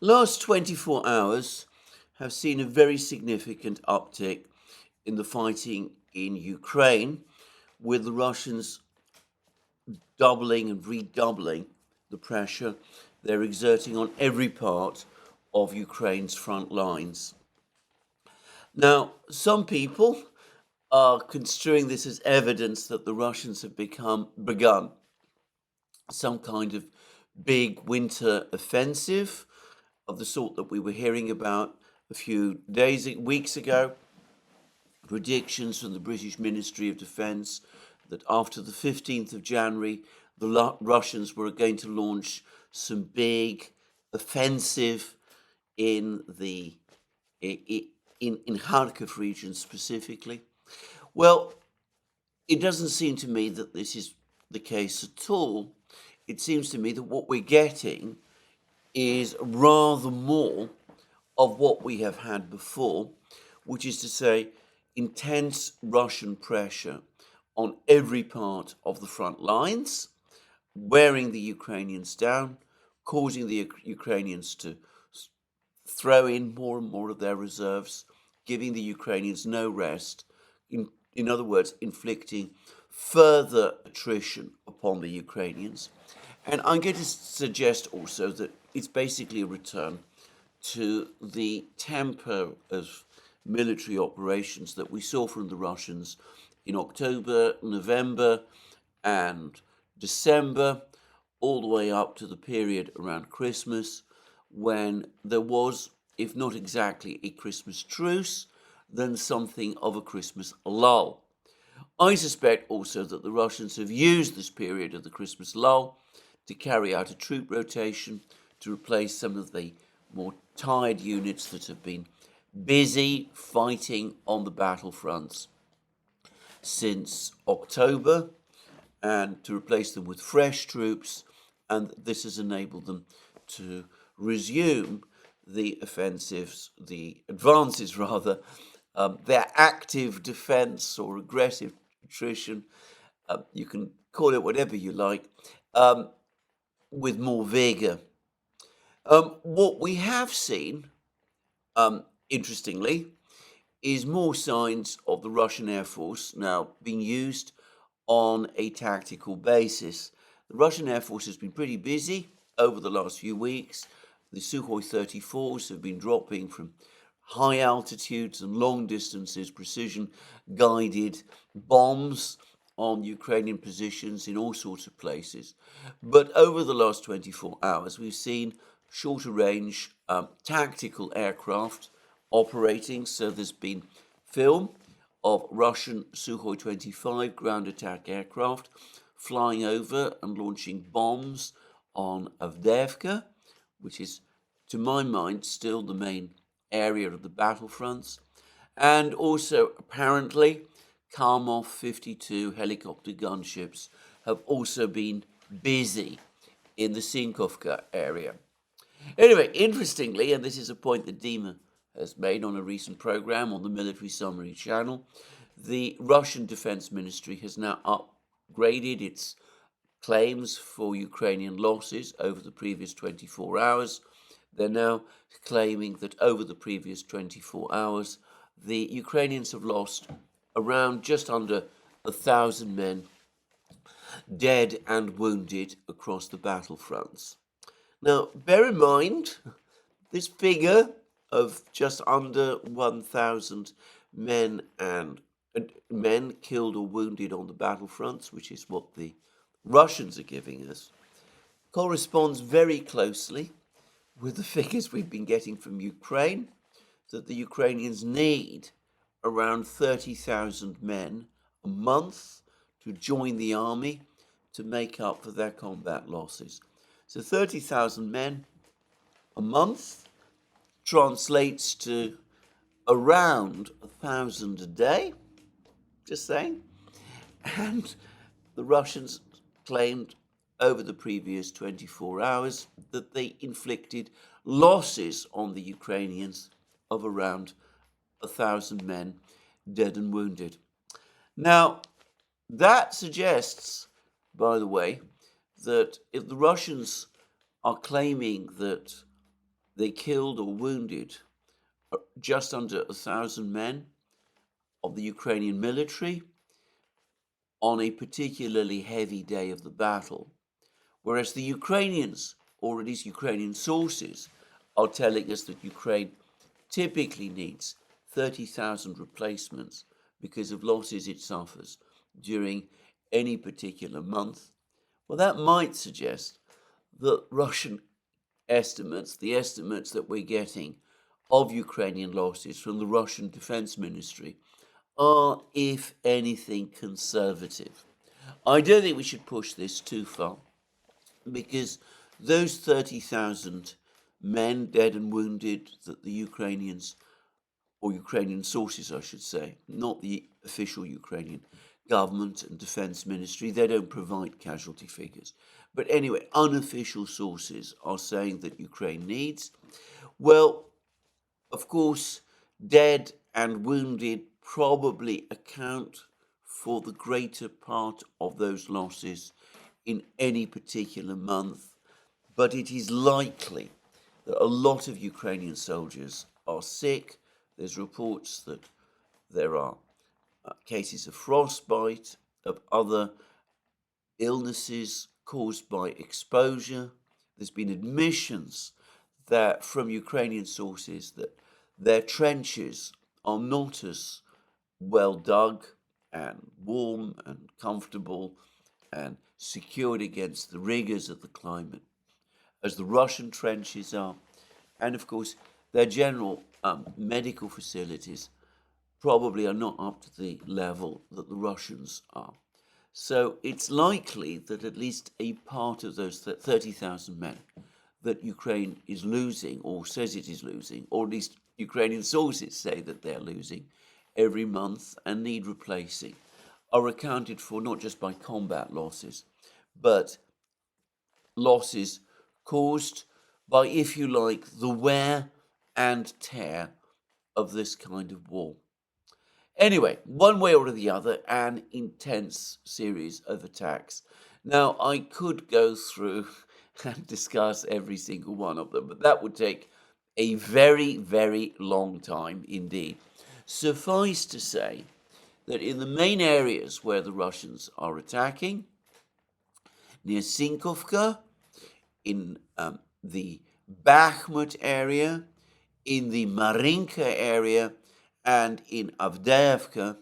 Last 24 hours have seen a very significant uptick in the fighting in Ukraine, with the Russians doubling and redoubling the pressure they're exerting on every part of Ukraine's front lines. Now, some people are construing this as evidence that the Russians have begun some kind of big winter offensive of the sort that we were hearing about a few weeks ago. Predictions from the British Ministry of Defence that after the 15th of January, the Russians were going to launch some big offensive in the in Kharkiv region specifically. Well, it doesn't seem to me that this is the case at all. It seems to me that what we're getting is rather more of what we have had before, which is to say, intense Russian pressure on every part of the front lines, wearing the Ukrainians down, causing the Ukrainians to throw in more and more of their reserves, giving the Ukrainians no rest, in other words, inflicting further attrition upon the Ukrainians. And I'm going to suggest also that it's basically a return to the tempo of military operations that we saw from the Russians in October, November, and December, all the way up to the period around Christmas, when there was, if not exactly a Christmas truce, then something of a Christmas lull. I suspect also that the Russians have used this period of the Christmas lull to carry out a troop rotation to replace some of the more tired units that have been busy fighting on the battlefronts since October, and to replace them with fresh troops, and this has enabled them to resume the offensives, the advances rather, their active defense or aggressive attrition, you can call it whatever you like, with more vigor. What we have seen, interestingly, is more signs of the Russian Air Force now being used on a tactical basis. The Russian Air Force has been pretty busy over the last few weeks. The Sukhoi 34s have been dropping from high altitudes and long distances, precision-guided bombs on Ukrainian positions in all sorts of places. But over the last 24 hours, we've seen shorter range tactical aircraft operating. So there's been film of Russian Sukhoi 25 ground attack aircraft flying over and launching bombs on Avdiivka, which is, to my mind, still the main area of the battlefronts. And also, apparently, Kharkov 52 helicopter gunships have also been busy in the Sinkovka area. Anyway, interestingly, and this is a point that Dima has made on a recent program on the Military Summary channel, the Russian Defense Ministry has now upgraded its claims for Ukrainian losses over the previous 24 hours. They're now claiming that over the previous 24 hours, the Ukrainians have lost around just under 1,000 men dead and wounded across the battlefronts. Now, bear in mind, this figure of just under 1,000 men killed or wounded on the battlefronts, which is what the Russians are giving us, corresponds very closely with the figures we've been getting from Ukraine, that the Ukrainians need around 30,000 men a month to join the army to make up for their combat losses. So 30,000 men a month translates to around 1,000 a day, just saying. And the Russians claimed over the previous 24 hours that they inflicted losses on the Ukrainians of around 1,000 men dead and wounded. Now, that suggests, by the way, that if the Russians are claiming that they killed or wounded just under 1,000 men of the Ukrainian military on a particularly heavy day of the battle, whereas the Ukrainians, or at least Ukrainian sources, are telling us that Ukraine typically needs 30,000 replacements because of losses it suffers during any particular month. Well, that might suggest that Russian estimates, the estimates that we're getting of Ukrainian losses from the Russian Defense Ministry, are, if anything, conservative. I don't think we should push this too far, because those 30,000 men dead and wounded that the Ukrainians, or Ukrainian sources I should say, not the official Ukrainian government and defense ministry, they don't provide casualty figures. But anyway, unofficial sources are saying that Ukraine needs, well, of course, dead and wounded probably account for the greater part of those losses in any particular month, but it is likely that a lot of Ukrainian soldiers are sick. There's reports that there are cases of frostbite, of other illnesses caused by exposure. There's been admissions that from Ukrainian sources that their trenches are not as well dug and warm and comfortable and secured against the rigors of the climate as the Russian trenches are. And of course, their general medical facilities probably are not up to the level that the Russians are. So it's likely that at least a part of those 30,000 men that Ukraine is losing, or says it is losing, or at least Ukrainian sources say that they're losing every month and need replacing, are accounted for not just by combat losses, but losses caused by, if you like, the wear and tear of this kind of war. Anyway, one way or the other, an intense series of attacks. Now, I could go through and discuss every single one of them, but that would take a very, very long time indeed. Suffice to say that in the main areas where the Russians are attacking, near Sinkovka, in the Bakhmut area, in the Marinka area, and in Avdiivka,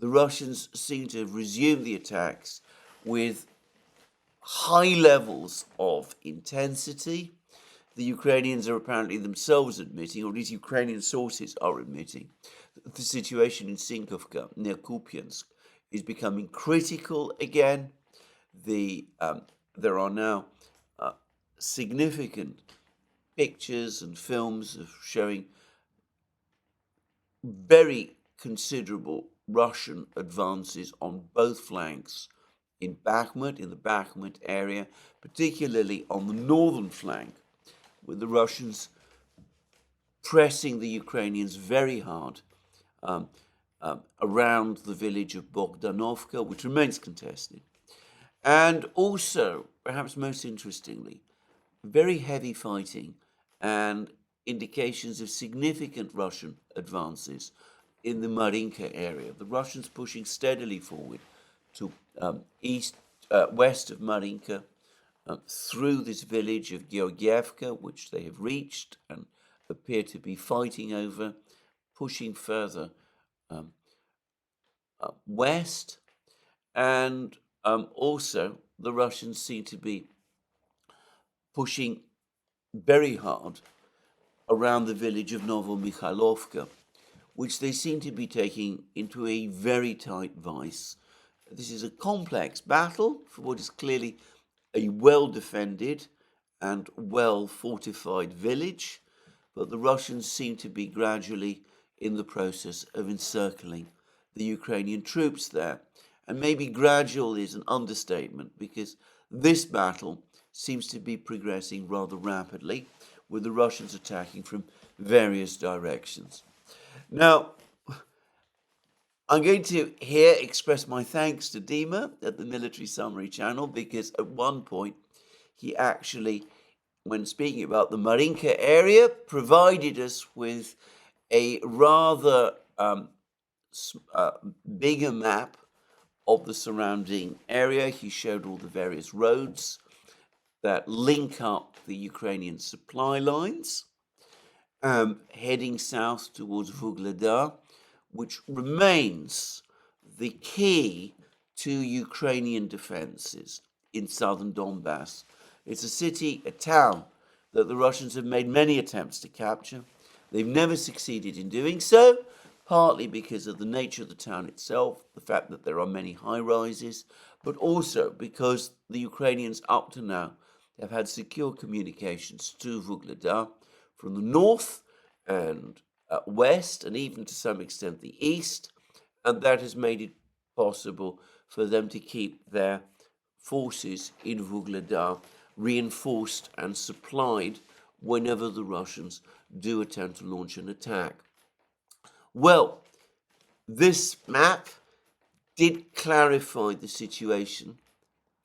the Russians seem to have resumed the attacks with high levels of intensity. The Ukrainians are apparently themselves admitting, or at least Ukrainian sources are admitting, that the situation in Sinkovka, near Kupiansk, is becoming critical again. There are now significant pictures and films of showing very considerable Russian advances on both flanks in Bakhmut, in the Bakhmut area, particularly on the northern flank, with the Russians pressing the Ukrainians very hard around the village of Bogdanovka, which remains contested. And also, perhaps most interestingly, very heavy fighting and indications of significant Russian advances in the Marinka area. The Russians pushing steadily forward to west of Marinka, through this village of Georgievka, which they have reached and appear to be fighting over, pushing further west, and also the Russians seem to be pushing very hard around the village of Novomikhailovka, which they seem to be taking into a very tight vice. This is a complex battle for what is clearly a well-defended and well-fortified village, but the Russians seem to be gradually in the process of encircling the Ukrainian troops there. And maybe gradual is an understatement, because this battle seems to be progressing rather rapidly, with the Russians attacking from various directions. Now, I'm going to here express my thanks to Dima at the Military Summary channel, because at one point he actually when speaking about the Marinka area, provided us with a rather bigger map of the surrounding area. He showed all the various roads that link up the Ukrainian supply lines, heading south towards Vuhledar, which remains the key to Ukrainian defenses in southern Donbass. It's a city, a town, that the Russians have made many attempts to capture. They've never succeeded in doing so, partly because of the nature of the town itself, the fact that there are many high-rises, but also because the Ukrainians up to now have had secure communications to Vuhledar from the north and west, and even to some extent the east, and that has made it possible for them to keep their forces in Vuhledar reinforced and supplied whenever the Russians do attempt to launch an attack. Well, this map did clarify the situation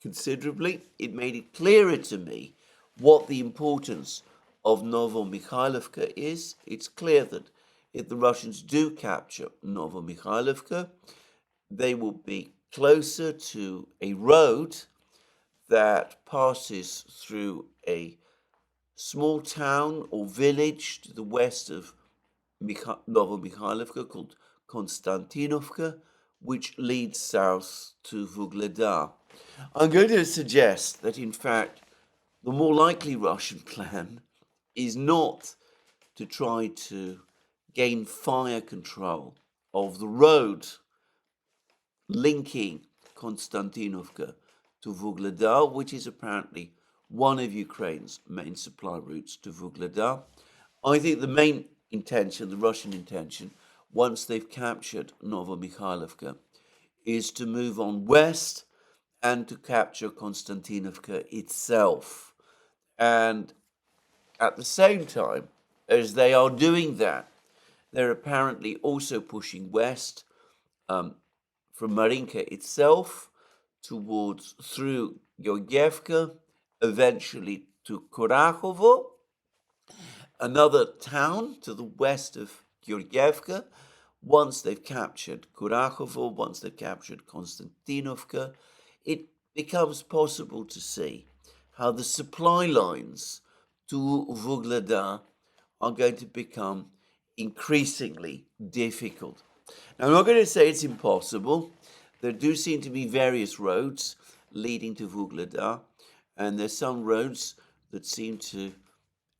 considerably. It made it clearer to me what the importance of Novo-Mikhailovka is. It's clear that if the Russians do capture Novo-Mikhailovka, they will be closer to a road that passes through a small town or village to the west of Novo-Mikhailovka called Konstantinovka, which leads south to Vuhledar. I'm going to suggest that, in fact, the more likely Russian plan is not to try to gain fire control of the road linking Konstantinovka to Vuhledar, which is apparently one of Ukraine's main supply routes to Vuhledar. I think the main intention, the Russian intention, once they've captured Novo-Mikhailovka, is to move on west and to capture Konstantinovka itself. And at the same time, as they are doing that, they're apparently also pushing west from Marinka itself towards through Georgievka, eventually to Kurachovo, another town to the west of Georgievka. Once they've captured Kurachovo, once they've captured Konstantinovka, it becomes possible to see how the supply lines to Vuhledar are going to become increasingly difficult. Now, I'm not going to say it's impossible. There do seem to be various roads leading to Vuhledar, and there's some roads that seem to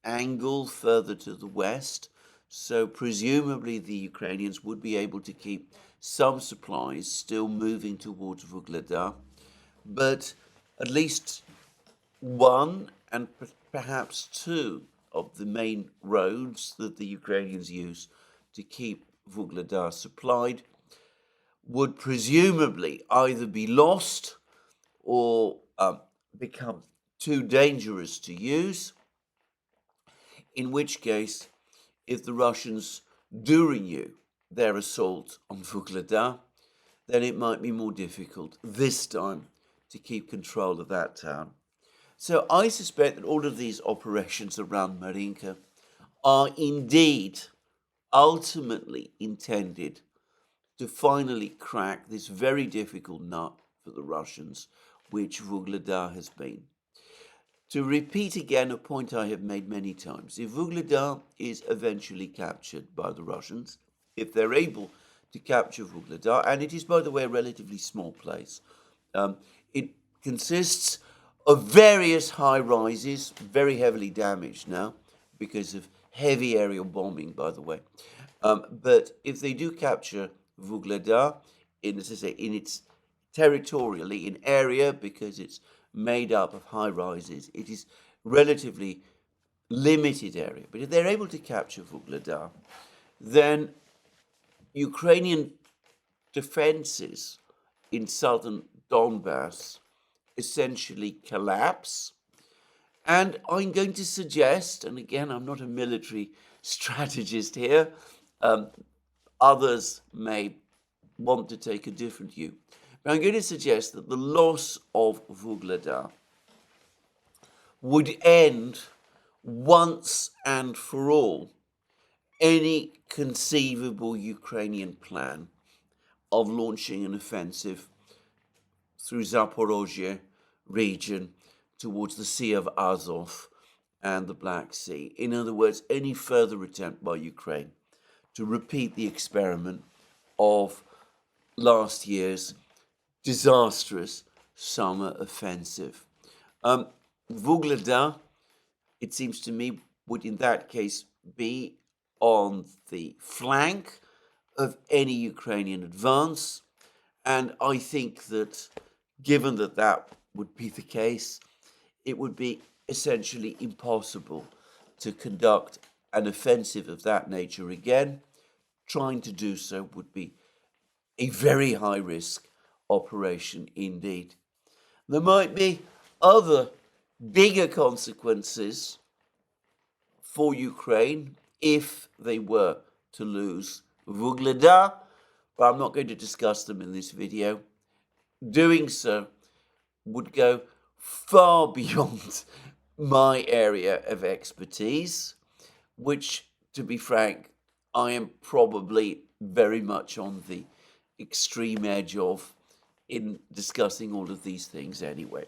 angle further to the west, so presumably the Ukrainians would be able to keep some supplies still moving towards Vuhledar, but at least one and perhaps two of the main roads that the Ukrainians use to keep Vuhledar supplied would presumably either be lost or become too dangerous to use, in which case, if the Russians do renew their assault on Vuhledar, then it might be more difficult this time to keep control of that town. So I suspect that all of these operations around Marinka are indeed ultimately intended to finally crack this very difficult nut for the Russians, which Vuhledar has been. To repeat again a point I have made many times, if Vuhledar is eventually captured by the Russians, if they're able to capture Vuhledar, and it is, by the way, a relatively small place, it consists of various high-rises, very heavily damaged now because of heavy aerial bombing, by the way. But if they do capture Vuhledar, as I say, in its territorially in area, because it's made up of high-rises, it is relatively limited area. But if they're able to capture Vuhledar, then Ukrainian defenses in southern Donbass essentially collapse. And I'm going to suggest, and again, I'm not a military strategist here, others may want to take a different view, but I'm going to suggest that the loss of Vuhledar would end once and for all any conceivable Ukrainian plan of launching an offensive through Zaporozhye region towards the Sea of Azov and the Black Sea. In other words, any further attempt by Ukraine to repeat the experiment of last year's disastrous summer offensive. Vugleda, it seems to me, would in that case be on the flank of any Ukrainian advance. And I think that given that that would be the case, it would be essentially impossible to conduct an offensive of that nature again. Trying to do so would be a very high risk operation indeed. There might be other bigger consequences for Ukraine if they were to lose Vugleda, but I'm not going to discuss them in this video. Doing so would go far beyond my area of expertise, which, to be frank, I am probably very much on the extreme edge of in discussing all of these things anyway.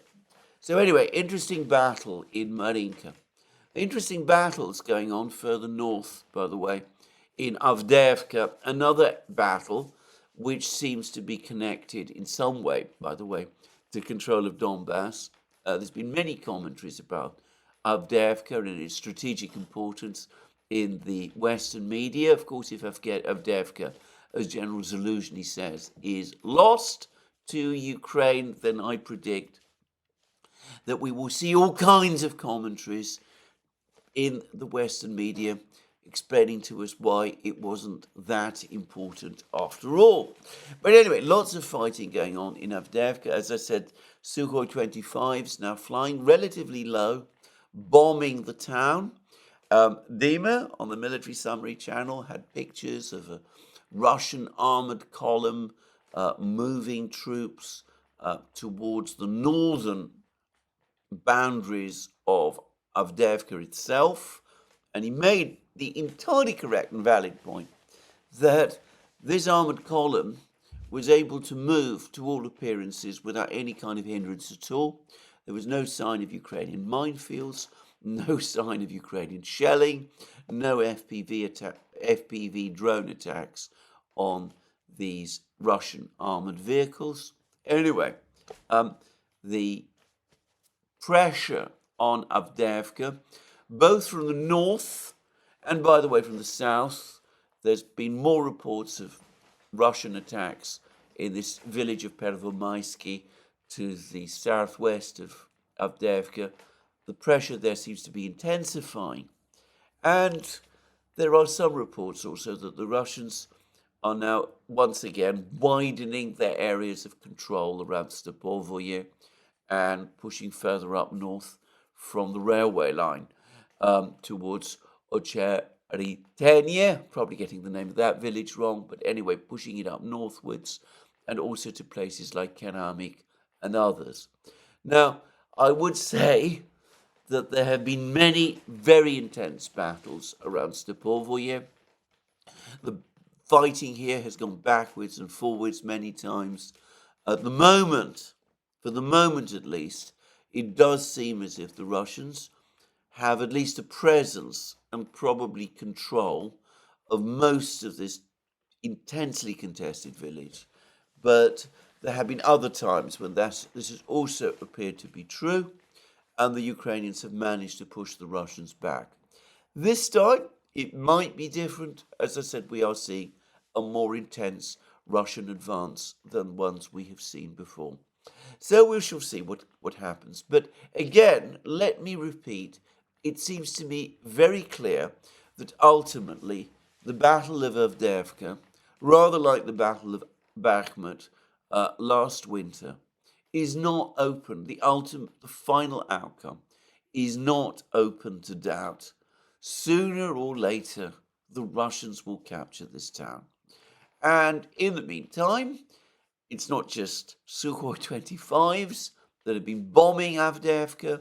So anyway, interesting battle in Marinka. Interesting battles going on further north, by the way, in Avdiivka, another battle which seems to be connected in some way, by the way, to control of Donbass. There's been many commentaries about Avdiivka and its strategic importance in the Western media. Of course, if Avdiivka, as General Zaluzhny says, is lost to Ukraine, then I predict that we will see all kinds of commentaries in the Western media explaining to us why it wasn't that important after all. But anyway, lots of fighting going on in Avdiivka. As I said, Sukhoi 25s now flying relatively low, bombing the town. Dima, on the Military Summary channel, had pictures of a Russian armored column moving troops towards the northern boundaries of Avdiivka itself, and he made the entirely correct and valid point that this armored column was able to move to all appearances without any kind of hindrance at all. There was no sign of Ukrainian minefields, no sign of Ukrainian shelling, no FPV drone attacks on these Russian armored vehicles. Anyway, the pressure on Avdiivka, both from the north and, by the way, from the south. There's been more reports of Russian attacks in this village of Pervomaisky to the southwest of Avdiivka. The pressure there seems to be intensifying. And there are some reports also that the Russians are now once again widening their areas of control around Stepovoye and pushing further up north from the railway line towards Ocheritenie, probably getting the name of that village wrong, but anyway, pushing it up northwards, and also to places like Keramik and others. Now, I would say that there have been many very intense battles around Stepovoye. The fighting here has gone backwards and forwards many times. At the moment, for the moment at least, it does seem as if the Russians have at least a presence and probably control of most of this intensely contested village. But there have been other times when this has also appeared to be true, and the Ukrainians have managed to push the Russians back. This time, it might be different. As I said, we are seeing a more intense Russian advance than ones we have seen before. So we shall see what happens. But again, let me repeat, it seems to me very clear that ultimately the Battle of Avdiivka, rather like the Battle of Bakhmut last winter, is not open. The final outcome is not open to doubt. Sooner or later, the Russians will capture this town. And in the meantime, it's not just Sukhoi 25s that have been bombing Avdiivka.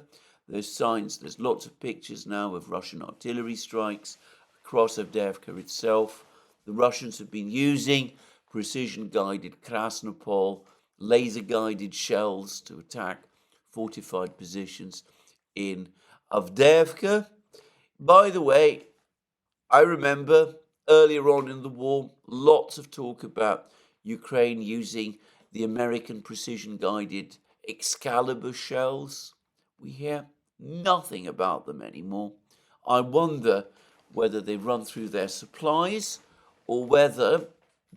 There's signs, there's lots of pictures now of Russian artillery strikes across Avdiivka itself. The Russians have been using precision-guided Krasnopol, laser-guided shells to attack fortified positions in Avdiivka. By the way, I remember earlier on in the war, lots of talk about Ukraine using the American precision-guided Excalibur shells. We hear nothing about them anymore. I wonder whether they run through their supplies or whether,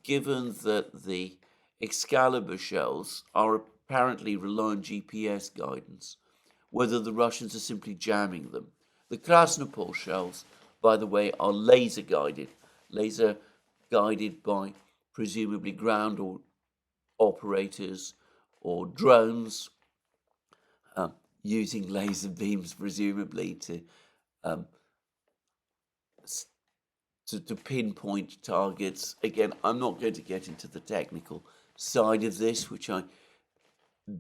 given that the Excalibur shells are apparently rely on GPS guidance, whether the Russians are simply jamming them. The Krasnopol shells, by the way, are laser guided by presumably ground or operators or drones using laser beams, presumably to pinpoint targets. Again, I'm not going to get into the technical side of this, which I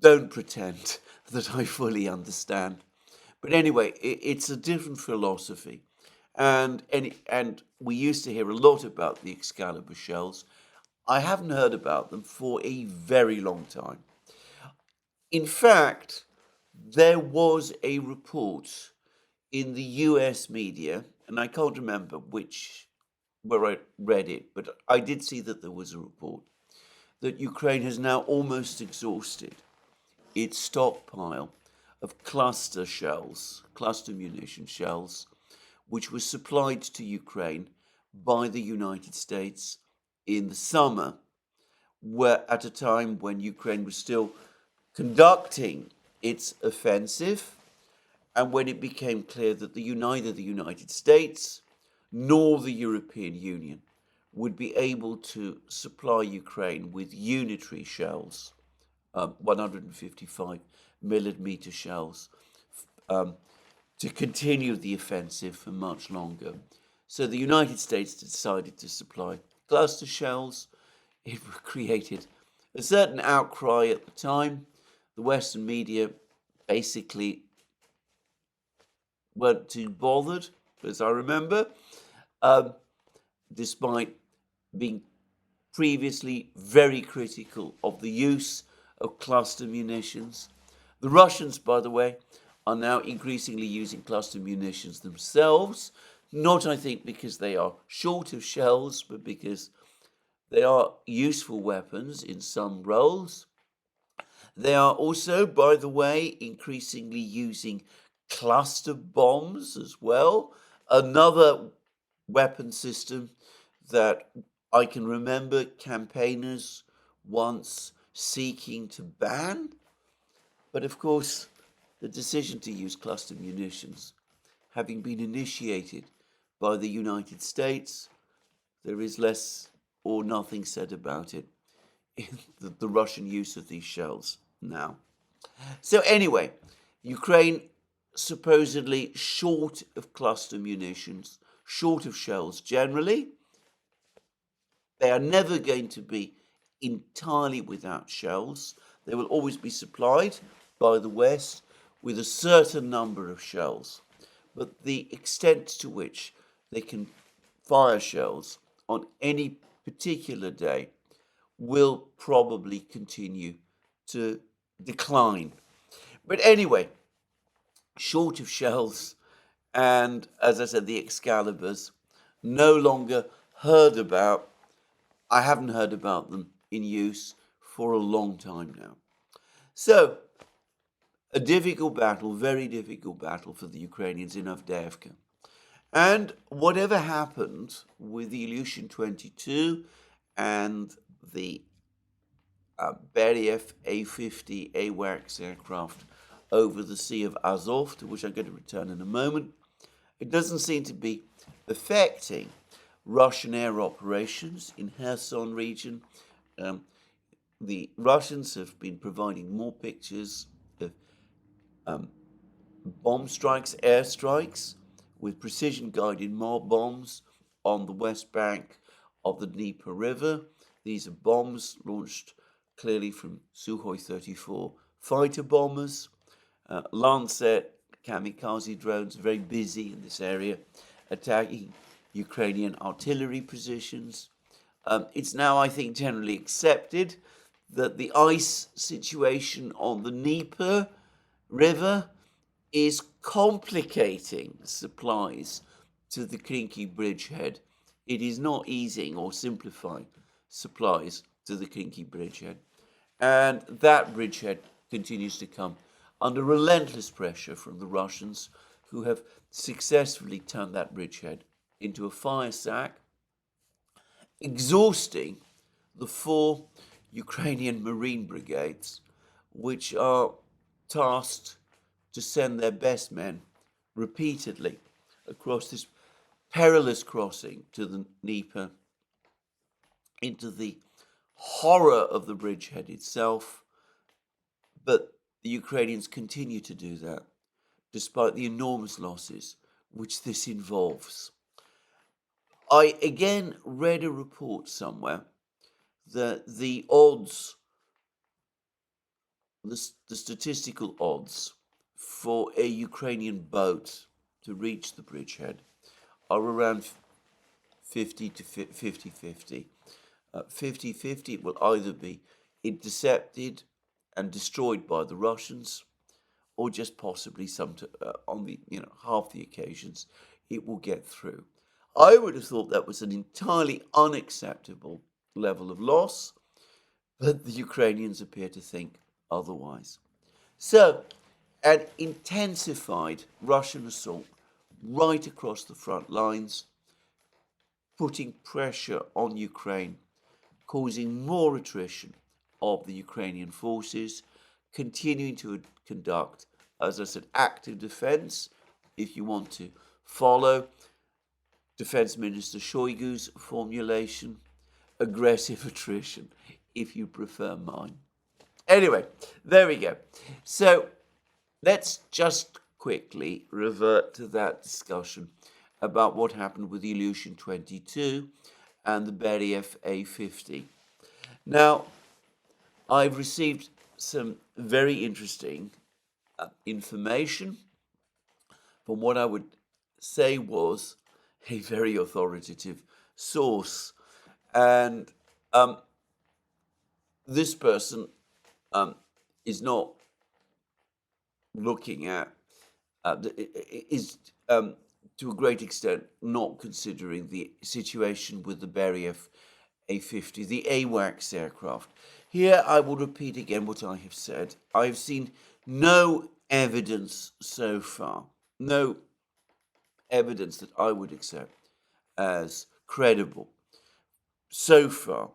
don't pretend that I fully understand. But anyway, it's a different philosophy. And we used to hear a lot about the Excalibur shells. I haven't heard about them for a very long time. In fact, there was a report in the US media, and I can't remember where I read it, but I did see that there was a report that Ukraine has now almost exhausted its stockpile of cluster munition shells, which was supplied to Ukraine by the United States in the summer, where at a time when Ukraine was still conducting its offensive, and when it became clear that neither the United States nor the European Union would be able to supply Ukraine with unitary shells, 155 millimeter shells, to continue the offensive for much longer. So the United States decided to supply cluster shells. It created a certain outcry at the time. The Western media basically weren't too bothered, as I remember, despite being previously very critical of the use of cluster munitions. The Russians, by the way, are now increasingly using cluster munitions themselves, not, I think, because they are short of shells, but because they are useful weapons in some roles. They are also, by the way, increasingly using cluster bombs as well, another weapon system that I can remember campaigners once seeking to ban. But of course, the decision to use cluster munitions having been initiated by the United States, there is less or nothing said about it in the Russian use of these shells now. So anyway, Ukraine supposedly short of cluster munitions, short of shells generally. They are never going to be entirely without shells. They will always be supplied by the West with a certain number of shells. But the extent to which they can fire shells on any particular day will probably continue to decline. But anyway, short of shells, and as I said, the Excaliburs, no longer heard about. I haven't heard about them in use for a long time now. So, a difficult battle, very difficult battle for the Ukrainians in Avdiivka. And whatever happened with the Ilyushin 22 and the Beriev A-50 AWACS aircraft over the Sea of Azov, to which I'm going to return in a moment, it doesn't seem to be affecting Russian air operations in Kherson region. The Russians have been providing more pictures of bomb strikes, airstrikes, with precision-guided bombs on the west bank of the Dnieper River. These are bombs launched clearly from Sukhoi 34 fighter bombers. Lancet kamikaze drones, very busy in this area, attacking Ukrainian artillery positions. It's now, I think, generally accepted that the ice situation on the Dnieper River is complicating supplies to the Krinky bridgehead. It is not easing or simplifying supplies to the Krinky bridgehead. And that bridgehead continues to come under relentless pressure from the Russians, who have successfully turned that bridgehead into a fire sack, exhausting the 4 Ukrainian Marine brigades, which are tasked to send their best men repeatedly across this perilous crossing to the Dnieper, into the horror of the bridgehead itself. But the Ukrainians continue to do that, despite the enormous losses which this involves. I again read a report somewhere that the odds, the statistical odds for a Ukrainian boat to reach the bridgehead are around 50 to 50-50. 50-50 will either be intercepted and destroyed by the Russians, or just possibly on the half the occasions it will get through. I would have thought that was an entirely unacceptable level of loss, but the Ukrainians appear to think otherwise. So, an intensified Russian assault right across the front lines, putting pressure on Ukraine, causing more attrition of the Ukrainian forces, continuing to conduct, as I said, active defense, if you want to follow Defense Minister Shoigu's formulation, aggressive attrition, if you prefer mine. Anyway, there we go. So let's just quickly revert to that discussion about what happened with the Ilyushin 22 and the Beriev A50. Now, I've received some very interesting information from what I would say was a very authoritative source. And this person is not looking at, is to a great extent not considering the situation with the Beriev A50, the AWACS aircraft. Here I will repeat again what I have said. I have seen no evidence so far, no evidence that I would accept as credible so far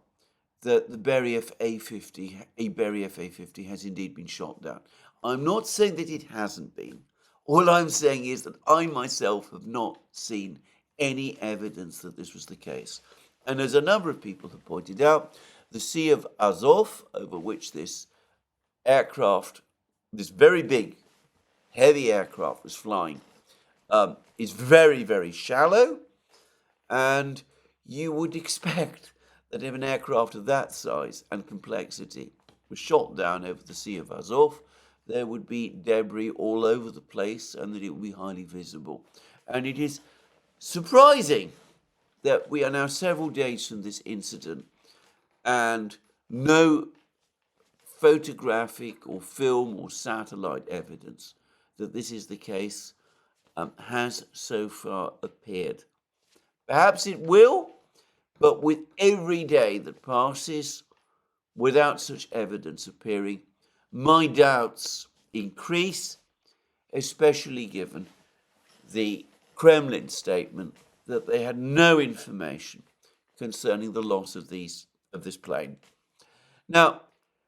that the Beriev A50 has indeed been shot down. I'm not saying that it hasn't been. All I'm saying is that I myself have not seen any evidence that this was the case. And as a number of people have pointed out, the Sea of Azov, over which this aircraft, this very big, heavy aircraft was flying, is very, very shallow. And you would expect that if an aircraft of that size and complexity was shot down over the Sea of Azov, there would be debris all over the place and that it would be highly visible. And it is surprising that we are now several days from this incident and no photographic or film or satellite evidence that this is the case has so far appeared. Perhaps it will, but with every day that passes without such evidence appearing, my doubts increase, especially given the Kremlin statement that they had no information concerning the loss of this plane. Now,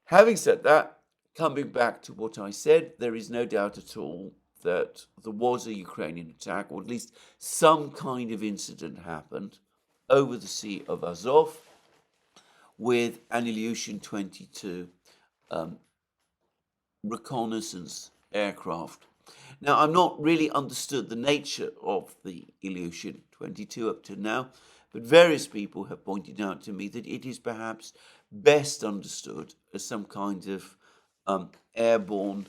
having said that, coming back to what I said, there is no doubt at all that there was a Ukrainian attack, or at least some kind of incident happened over the Sea of Azov with an Ilyushin 22 reconnaissance aircraft. Now, I've not really understood the nature of the Ilyushin 22 up to now, but various people have pointed out to me that it is perhaps best understood as some kind of airborne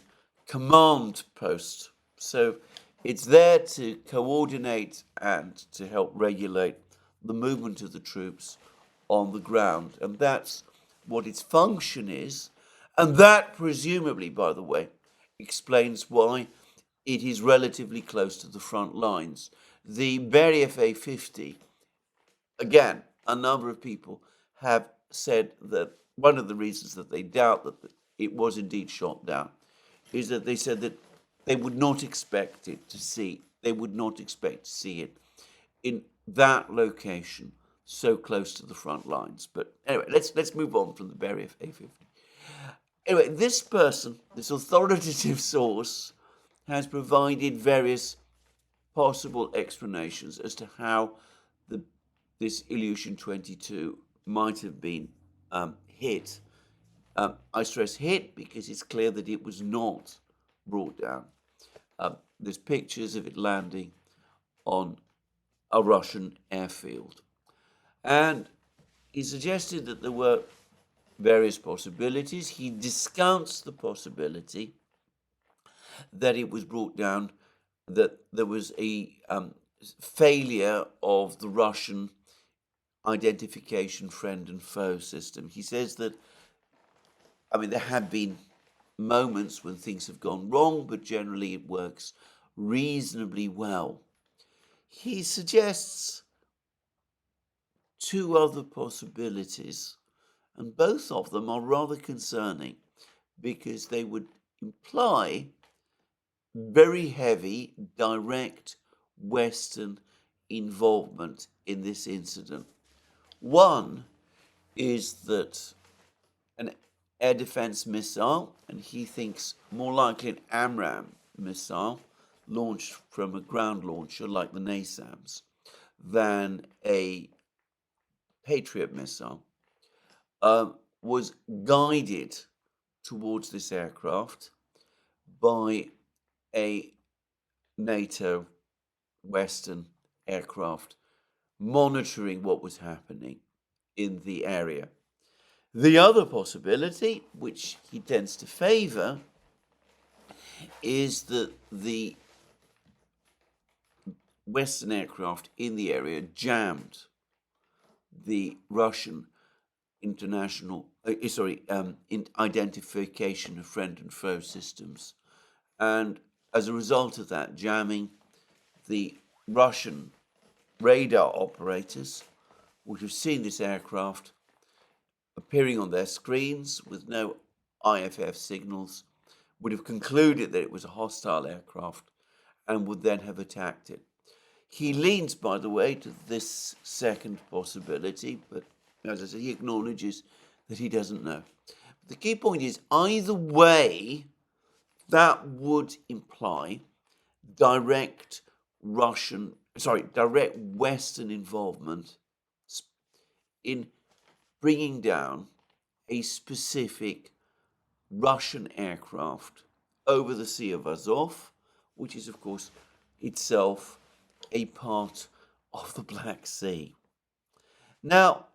command post So it's there to coordinate and to help regulate the movement of the troops on the ground. And that's what its function is. And that, presumably, by the way, explains why it is relatively close to the front lines. The Beriev A-50, again, a number of people have said that one of the reasons that they doubt that it was indeed shot down is that they said that they would not expect it to see, they would not expect to see it in that location so close to the front lines. But anyway, let's move on from the Beriev A-50. Anyway, this person, this authoritative source, has provided various possible explanations as to how this Ilyushin 22 might have been hit. I stress hit because it's clear that it was not brought down. There's pictures of it landing on a Russian airfield. And he suggested that there were various possibilities. He discounts the possibility that it was brought down, that there was a failure of the Russian identification friend and foe system. He says that, I mean, there have been moments when things have gone wrong, but generally it works reasonably well. He suggests two other possibilities, and both of them are rather concerning because they would imply very heavy, direct Western involvement in this incident. One is that an air defense missile, and he thinks more likely an AMRAAM missile launched from a ground launcher like the NASAMS than a Patriot missile, was guided towards this aircraft by a NATO Western aircraft monitoring what was happening in the area. The other possibility, which he tends to favor, is that the Western aircraft in the area jammed the Russian identification of friend and foe systems. And as a result of that jamming, the Russian radar operators would have seen this aircraft appearing on their screens with no IFF signals, would have concluded that it was a hostile aircraft, and would then have attacked it. He leans, by the way, to this second possibility, but as I said, he acknowledges that he doesn't know. The key point is, either way, that would imply direct Western involvement in bringing down a specific Russian aircraft over the Sea of Azov, which is, of course, itself a part of the Black Sea. Now,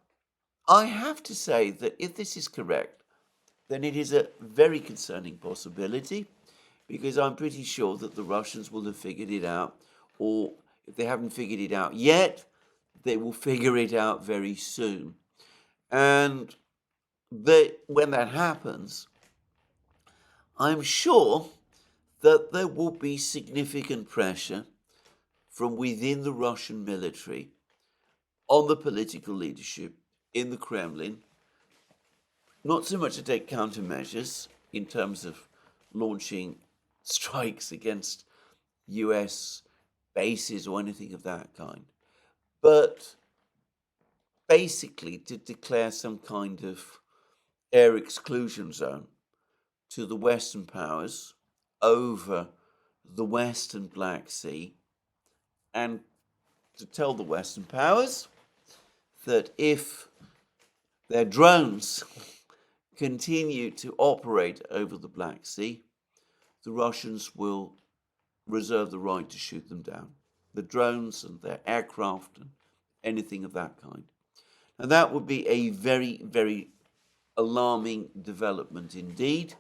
I have to say that if this is correct, then it is a very concerning possibility, because I'm pretty sure that the Russians will have figured it out, or if they haven't figured it out yet, they will figure it out very soon. And when that happens, I'm sure that there will be significant pressure from within the Russian military on the political leadership in the Kremlin, not so much to take countermeasures in terms of launching strikes against US bases or anything of that kind, but basically to declare some kind of air exclusion zone to the Western powers over the Western Black Sea, and to tell the Western powers that if their drones continue to operate over the Black Sea, the Russians will reserve the right to shoot them down, the drones and their aircraft and anything of that kind. And that would be a very, very alarming development indeed.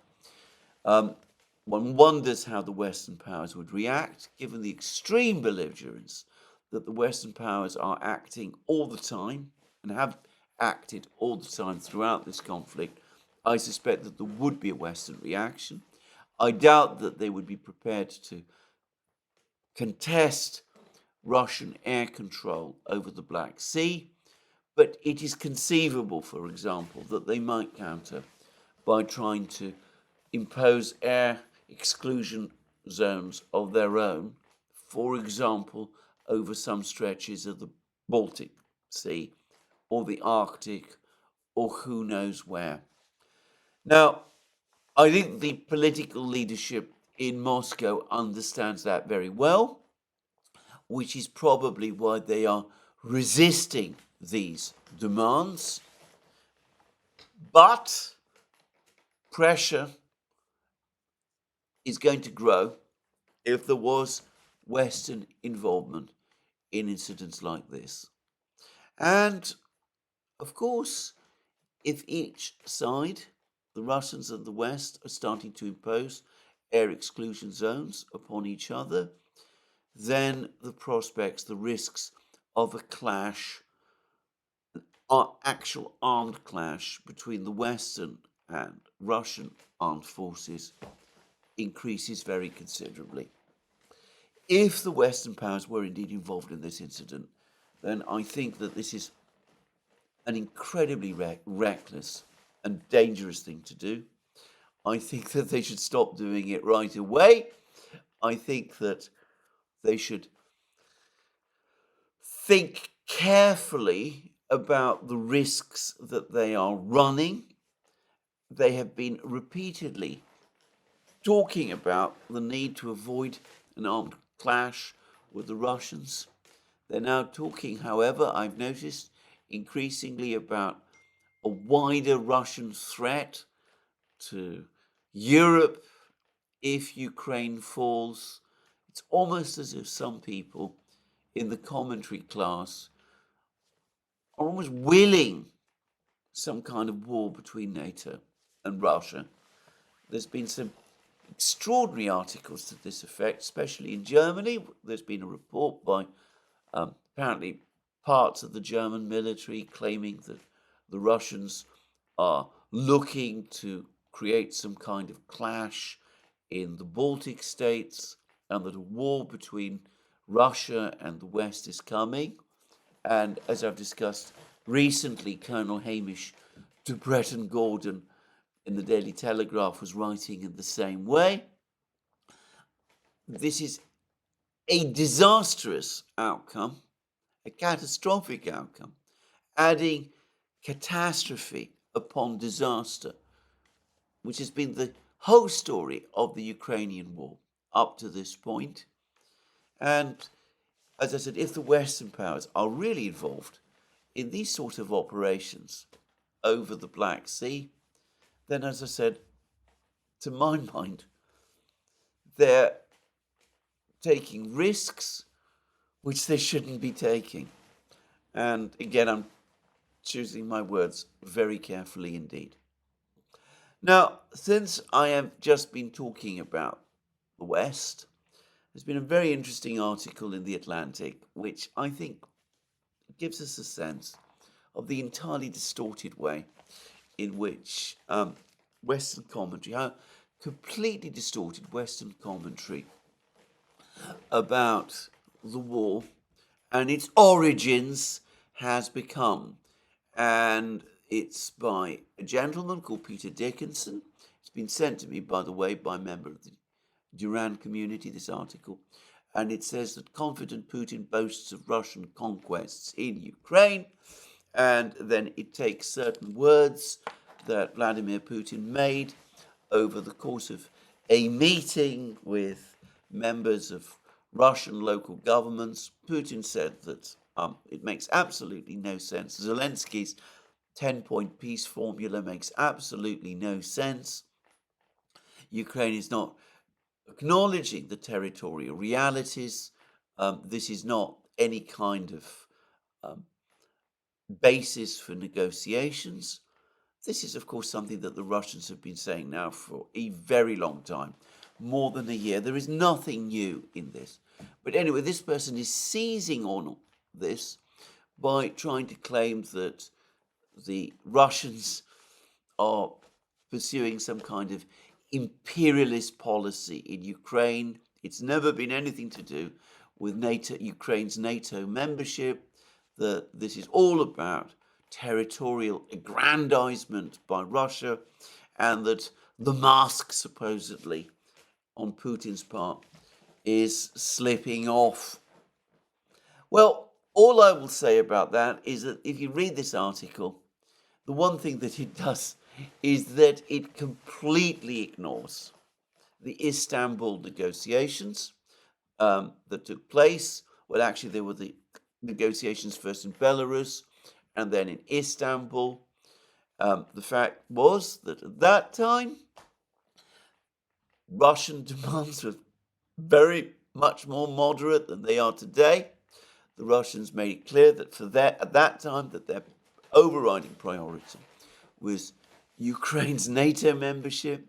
one wonders how the Western powers would react, given the extreme belligerence that the Western powers are acting all the time and have acted all the time throughout this conflict. I suspect that there would be a Western reaction. I doubt that they would be prepared to contest Russian air control over the Black Sea, but it is conceivable, for example, that they might counter by trying to impose air exclusion zones of their own, for example, over some stretches of the Baltic Sea or the Arctic or who knows where. Now, I think the political leadership in Moscow understands that very well, which is probably why they are resisting these demands. But pressure is going to grow if there was Western involvement in incidents like this. And of course, if each side, the Russians and the West, are starting to impose air exclusion zones upon each other, then the prospects, the risks of a clash, an actual armed clash between the Western and Russian armed forces increases very considerably. If the Western powers were indeed involved in this incident, then I think that this is an incredibly reckless and dangerous thing to do. I think that they should stop doing it right away. I think that they should think carefully about the risks that they are running. They have been repeatedly talking about the need to avoid an armed clash with the Russians. They're now talking, however, I've noticed, increasingly about a wider Russian threat to Europe if Ukraine falls. It's almost as if some people in the commentary class are almost willing some kind of war between NATO and Russia. There's been some extraordinary articles to this effect, especially in Germany. There's been a report by apparently parts of the German military claiming that the Russians are looking to create some kind of clash in the Baltic states and that a war between Russia and the West is coming. And as I've discussed recently, Colonel Hamish de Breton Gordon in the Daily Telegraph was writing in the same way. This is a disastrous outcome, a catastrophic outcome, adding catastrophe upon disaster, which has been the whole story of the Ukrainian war up to this point. And as I said, if the Western powers are really involved in these sort of operations over the Black Sea, then, as I said, to my mind, they're taking risks which they shouldn't be taking. And again, I'm choosing my words very carefully indeed. Now, since I have just been talking about the West, there's been a very interesting article in The Atlantic, which I think gives us a sense of the entirely distorted way in which Western commentary, how completely distorted Western commentary about the war and its origins has become. And it's by a gentleman called Peter Dickinson. It's been sent to me, by the way, by a member of the Duran community, this article. And it says that confident Putin boasts of Russian conquests in Ukraine. And then it takes certain words that Vladimir Putin made over the course of a meeting with members of Russian local governments. Putin said that it makes absolutely no sense. Zelensky's 10-point peace formula makes absolutely no sense. Ukraine is not acknowledging the territorial realities. This is not any kind of basis for negotiations. This is, of course, something that the Russians have been saying now for a very long time. more than a year. There is nothing new in this. But anyway, this person is seizing on this by trying to claim that the Russians are pursuing some kind of imperialist policy in Ukraine. It's never been anything to do with NATO, Ukraine's NATO membership, that this is all about territorial aggrandizement by Russia, and that the mask, supposedly, on Putin's part is slipping off. Well, all I will say about that is that if you read this article, the one thing that it does is that it completely ignores the Istanbul negotiations that took place. Well, actually, there were the negotiations first in Belarus and then in Istanbul. The fact was that at that time, Russian demands were very much more moderate than they are today. The Russians made it clear that at that time that their overriding priority was Ukraine's NATO membership.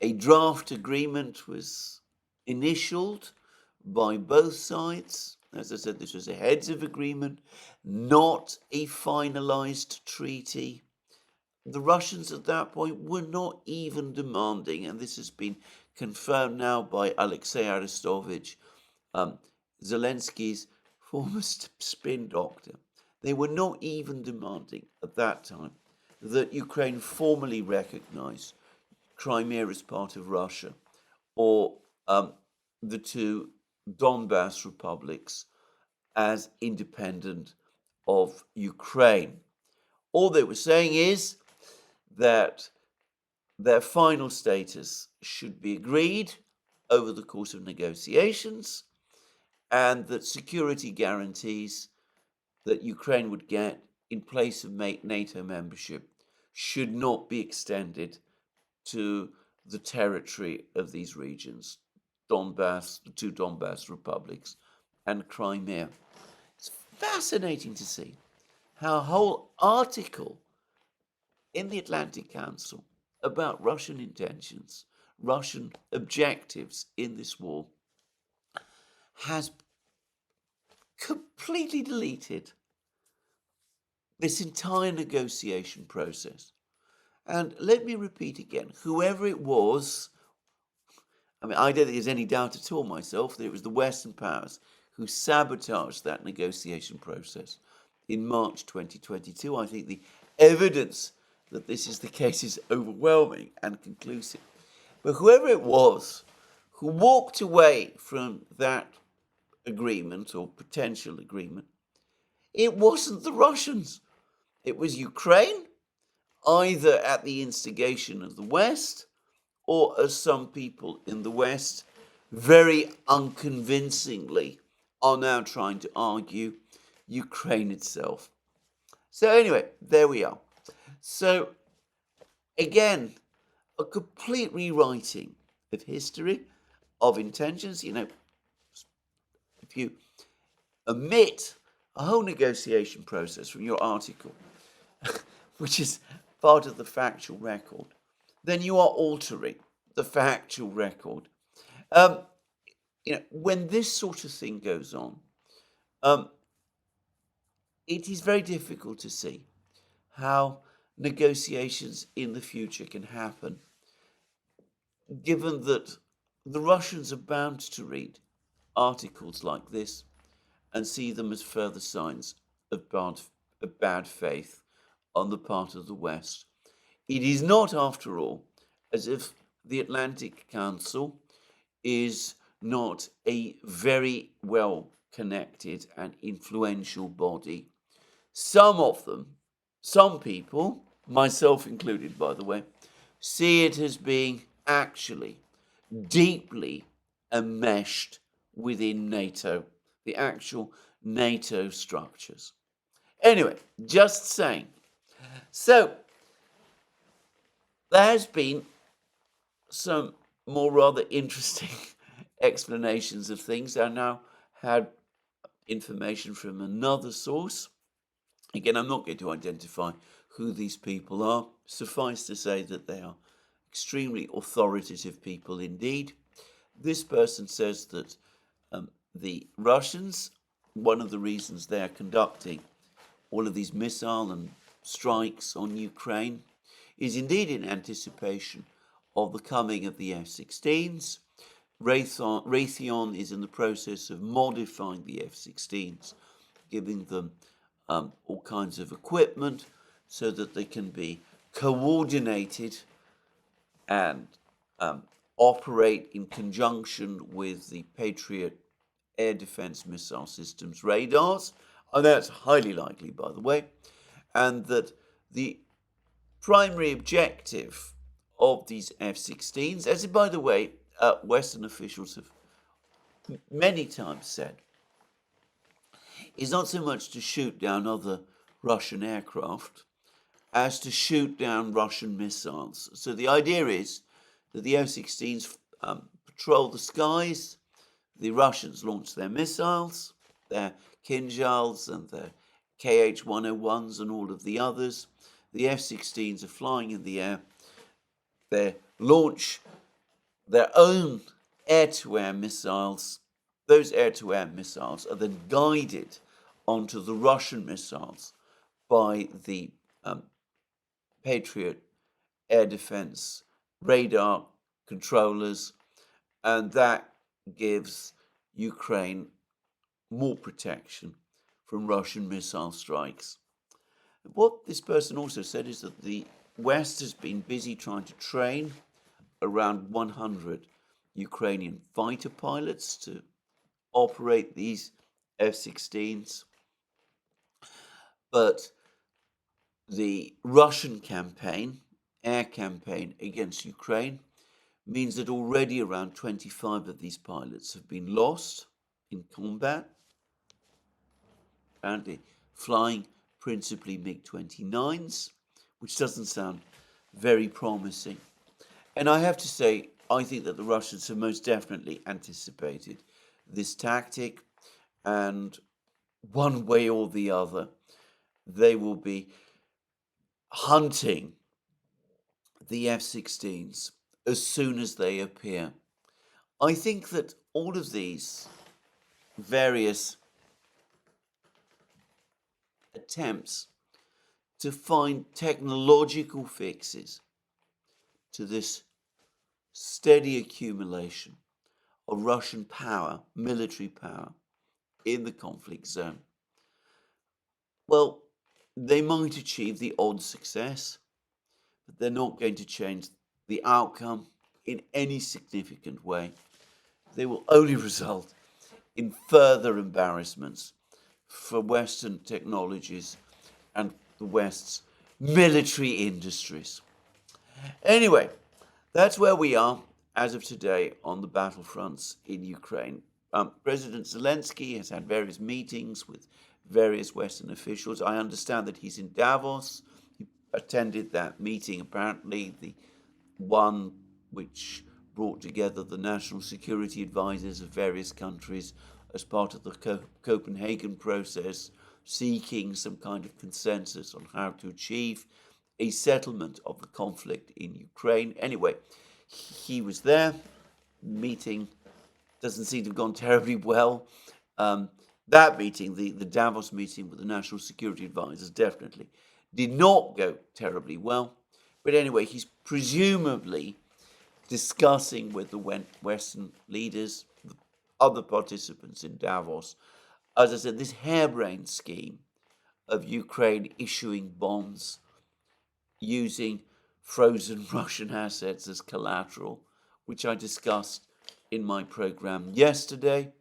A draft agreement was initialed by both sides. As I said, this was a heads of agreement, not a finalized treaty. The Russians at that point were not even demanding, and this has been confirmed now by Alexei Arestovich, Zelensky's former spin doctor. They were not even demanding at that time that Ukraine formally recognize Crimea as part of Russia, or the two Donbass republics as independent of Ukraine. All they were saying is that their final status should be agreed over the course of negotiations, and that security guarantees that Ukraine would get in place of NATO membership should not be extended to the territory of these regions, Donbass, the two Donbass republics, and Crimea. It's fascinating to see how a whole article in the Atlantic Council about Russian intentions, Russian objectives in this war, has completely deleted this entire negotiation process. And let me repeat again, whoever it was, I don't think there's any doubt at all myself that it was the Western powers who sabotaged that negotiation process in March 2022. I think the evidence that this is the case is overwhelming and conclusive. But whoever it was who walked away from that agreement or potential agreement, it wasn't the Russians. It was Ukraine, either at the instigation of the West or, as some people in the West very unconvincingly are now trying to argue, Ukraine itself. So anyway, there we are. So again, a complete rewriting of history, of intentions. If you omit a whole negotiation process from your article, which is part of the factual record, then you are altering the factual record. When this sort of thing goes on, it is very difficult to see how negotiations in the future can happen, given that the Russians are bound to read articles like this and see them as further signs of bad faith on the part of the West. It is not, after all, as if the Atlantic Council is not a very well connected and influential body. Some people, myself included, by the way, see it as being actually deeply enmeshed within NATO, the actual NATO structures. Anyway, just saying. So, there has been some more rather interesting explanations of things. I now had information from another source. Again, I'm not going to identify who these people are. Suffice to say that they are extremely authoritative people indeed. This person says that the Russians, one of the reasons they are conducting all of these missile and strikes on Ukraine is indeed in anticipation of the coming of the F-16s. Raytheon is in the process of modifying the F-16s, giving them all kinds of equipment so that they can be coordinated and operate in conjunction with the Patriot air defense missile systems radars, and that's highly likely, by the way, and that the primary objective of these F-16s, as by the way, Western officials have many times said, is not so much to shoot down other Russian aircraft as to shoot down Russian missiles. So the idea is that the F-16s patrol the skies, the Russians launch their missiles, their Kinzhals and their KH-101s and all of the others. The F-16s are flying in the air. They launch their own air-to-air missiles. Those air-to-air missiles are then guided onto the Russian missiles by the Patriot air defense radar controllers, and that gives Ukraine more protection from Russian missile strikes. What this person also said is that the West has been busy trying to train around 100 Ukrainian fighter pilots to operate these F-16s, but the Russian campaign, air campaign against Ukraine, means that already around 25 of these pilots have been lost in combat, apparently flying principally MiG-29s, which doesn't sound very promising. And I have to say, I think that the Russians have most definitely anticipated this tactic, and one way or the other, they will be hunting the F-16s as soon as they appear. I think that all of these various attempts to find technological fixes to this steady accumulation of Russian power, military power, in the conflict zone, well, they might achieve the odd success, but they're not going to change the outcome in any significant way. They will only result in further embarrassments for Western technologies and the West's military industries. Anyway, that's where we are as of today on the battlefronts in Ukraine. President Zelensky has had various meetings with various Western officials. I understand that he's in Davos. He attended that meeting, apparently, the one which brought together the national security advisors of various countries as part of the Copenhagen process, seeking some kind of consensus on how to achieve a settlement of the conflict in Ukraine. Anyway, he was there. Meeting doesn't seem to have gone terribly well. That meeting, the Davos meeting with the national security advisors, definitely did not go terribly well. But anyway, he's presumably discussing with the Western leaders, the other participants in Davos, as I said, this harebrained scheme of Ukraine issuing bonds, using frozen Russian assets as collateral, which I discussed in my program yesterday.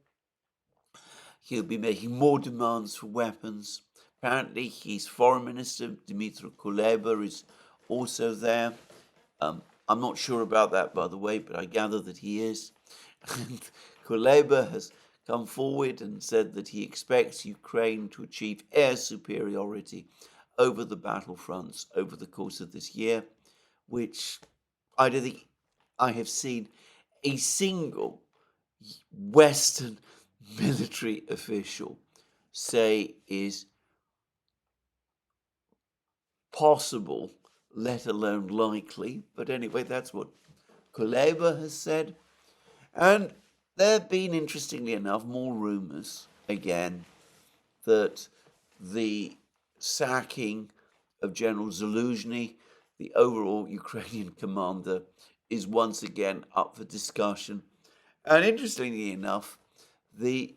He'll be making more demands for weapons. Apparently, his foreign minister, Dmytro Kuleba, is also there. I'm not sure about that, by the way, but I gather that he is. And Kuleba has come forward and said that he expects Ukraine to achieve air superiority over the battlefronts over the course of this year, which I don't think I have seen a single Western military official say is possible let alone likely. But anyway, that's what Kuleba has said. And there have been, interestingly enough, more rumours again that the sacking of General Zaluzhny, the overall Ukrainian commander, is once again up for discussion. And interestingly enough, the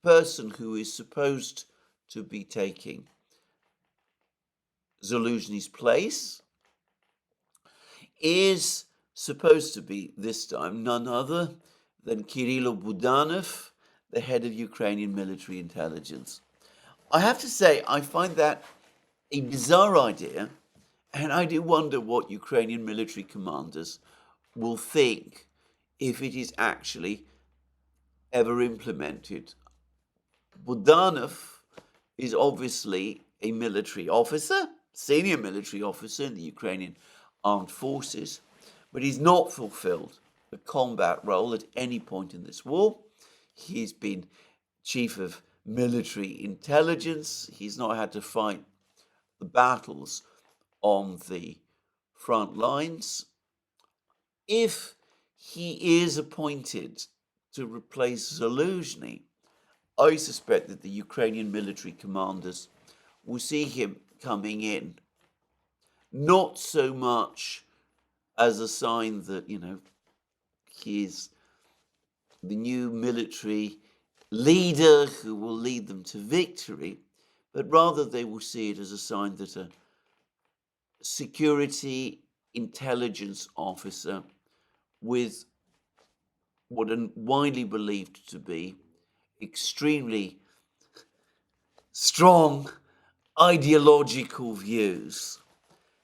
person who is supposed to be taking Zaluzhny's place is supposed to be, this time, none other than Kirilo Budanov, the head of Ukrainian military intelligence. I have to say, I find that a bizarre idea, and I do wonder what Ukrainian military commanders will think if it is actually ever implemented. Budanov is obviously a military officer, senior military officer in the Ukrainian armed forces, but he's not fulfilled a combat role at any point in this war. He's been chief of military intelligence. He's not had to fight the battles on the front lines. If he is appointed to replace Zaluzhny, I suspect that the Ukrainian military commanders will see him coming in, not so much as a sign that, he is the new military leader who will lead them to victory, but rather they will see it as a sign that a security intelligence officer with what are widely believed to be extremely strong ideological views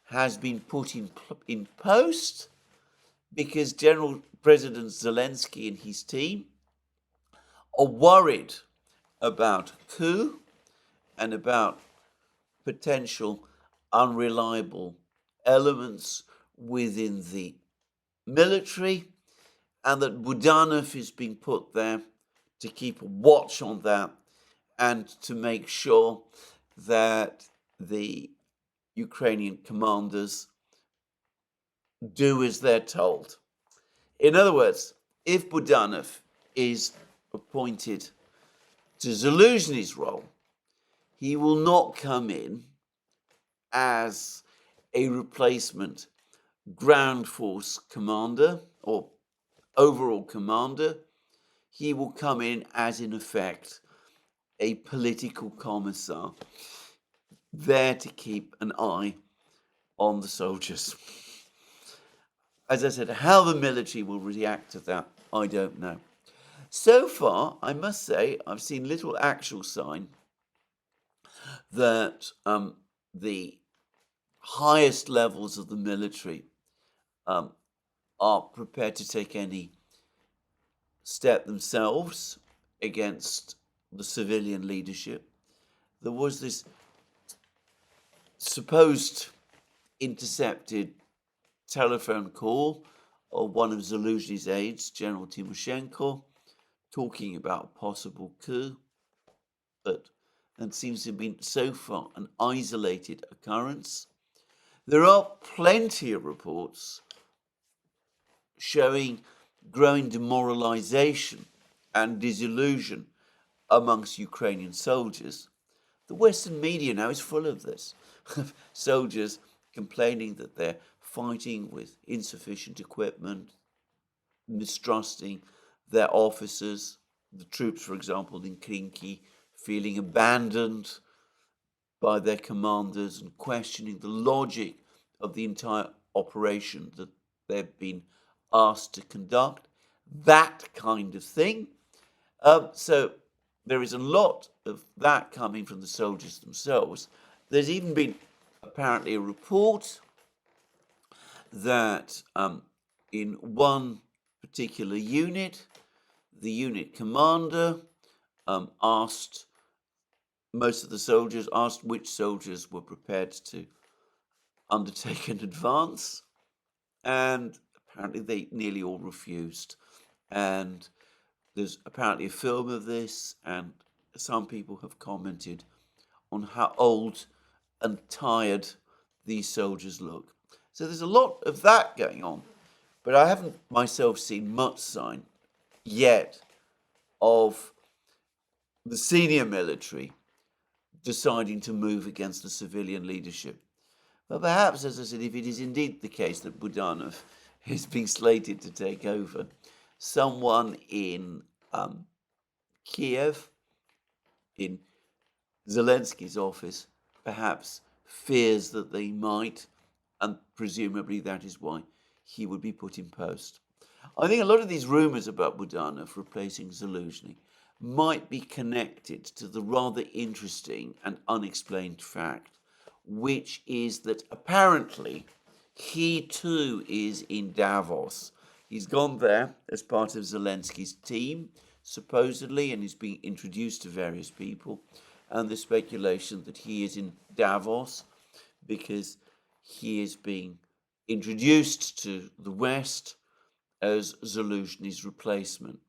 has been put in post because President Zelensky and his team are worried about coup and about potential unreliable elements within the military, and that Budanov is being put there to keep a watch on that and to make sure that the Ukrainian commanders do as they're told. In other words, if Budanov is appointed to Zaluzhny's role, he will not come in as a replacement ground force commander or overall commander. He will come in as, in effect, a political commissar there to keep an eye on the soldiers. As I said, how the military will react to that, I don't know. So far, I must say, I've seen little actual sign that the highest levels of the military are prepared to take any step themselves against the civilian leadership. There was this supposed intercepted telephone call of one of Zaluzhny's aides, General Timoshenko, talking about a possible coup, but that seems to have been so far an isolated occurrence. There are plenty of reports showing growing demoralization and disillusion amongst Ukrainian soldiers. The Western media now is full of this. Soldiers complaining that they're fighting with insufficient equipment, mistrusting their officers, the troops, for example, in Krinky, feeling abandoned by their commanders and questioning the logic of the entire operation that they've been asked to conduct, that kind of thing. So there is a lot of that coming from the soldiers themselves. There's even been apparently a report that in one particular unit, the unit commander asked which soldiers were prepared to undertake an advance, and apparently they nearly all refused. And there's apparently a film of this, and some people have commented on how old and tired these soldiers look. So there's a lot of that going on, but I haven't myself seen much sign yet of the senior military deciding to move against the civilian leadership. But perhaps, as I said, if it is indeed the case that Budanov is being slated to take over, someone in Kiev, in Zelensky's office, perhaps fears that they might, and presumably that is why he would be put in post. I think a lot of these rumours about Budanov replacing Zaluzhny might be connected to the rather interesting and unexplained fact, which is that apparently he too is in Davos. He's gone there as part of Zelensky's team, supposedly, and he's being introduced to various people. And the speculation that he is in Davos because he is being introduced to the West as Zaluzhny's replacement.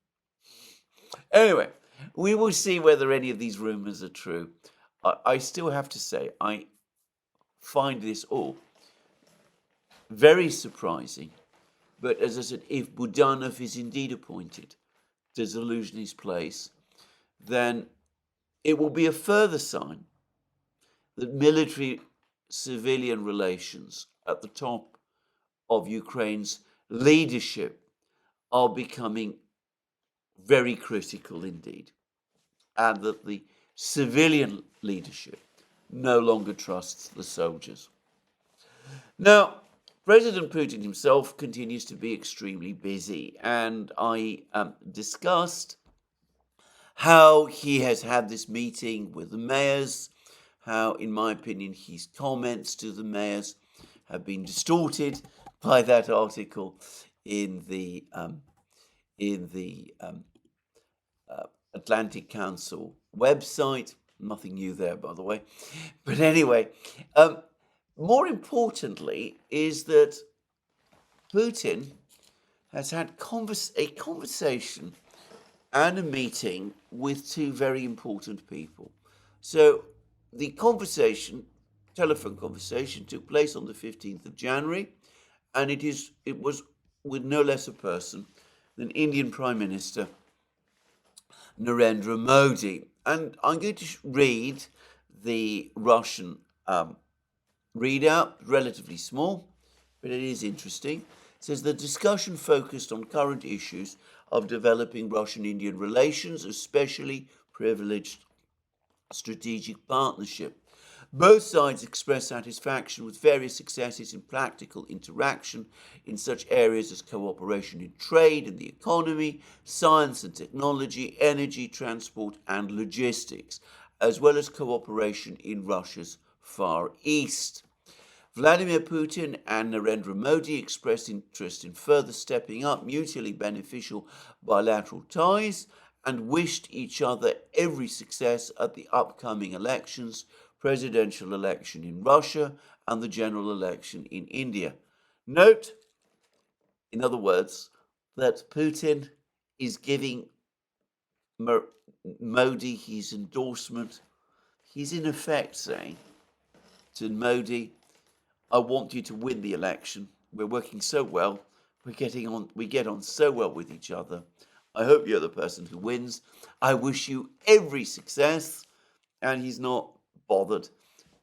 Anyway, we will see whether any of these rumours are true. I still have to say, I find this all very surprising. But as I said, if Budanov is indeed appointed to Zaluzhny's place, then it will be a further sign that military-civilian relations at the top of Ukraine's leadership are becoming very critical indeed, and that the civilian leadership no longer trusts the soldiers. Now, President Putin himself continues to be extremely busy, and I discussed how he has had this meeting with the mayors, how, in my opinion, his comments to the mayors have been distorted by that article in the Atlantic Council website. Nothing new there, by the way. But anyway, more importantly is that Putin has had a conversation and a meeting with two very important people. So the telephone conversation, took place on the 15th of January, and it was with no less a person than Indian Prime Minister Narendra Modi. And I'm going to read the Russian readout, relatively small, but it is interesting. It says the discussion focused on current issues of developing Russian-Indian relations, especially privileged strategic partnership. Both sides expressed satisfaction with various successes in practical interaction in such areas as cooperation in trade and the economy, science and technology, energy, transport, and logistics, as well as cooperation in Russia's Far East. Vladimir Putin and Narendra Modi expressed interest in further stepping up mutually beneficial bilateral ties and wished each other every success at the upcoming elections, presidential election in Russia and the general election in India. Note, in other words, that Putin is giving Modi his endorsement. He's in effect saying to Modi, I want you to win the election. We're working so well. We get on so well with each other. I hope you're the person who wins. I wish you every success. And he's not bothered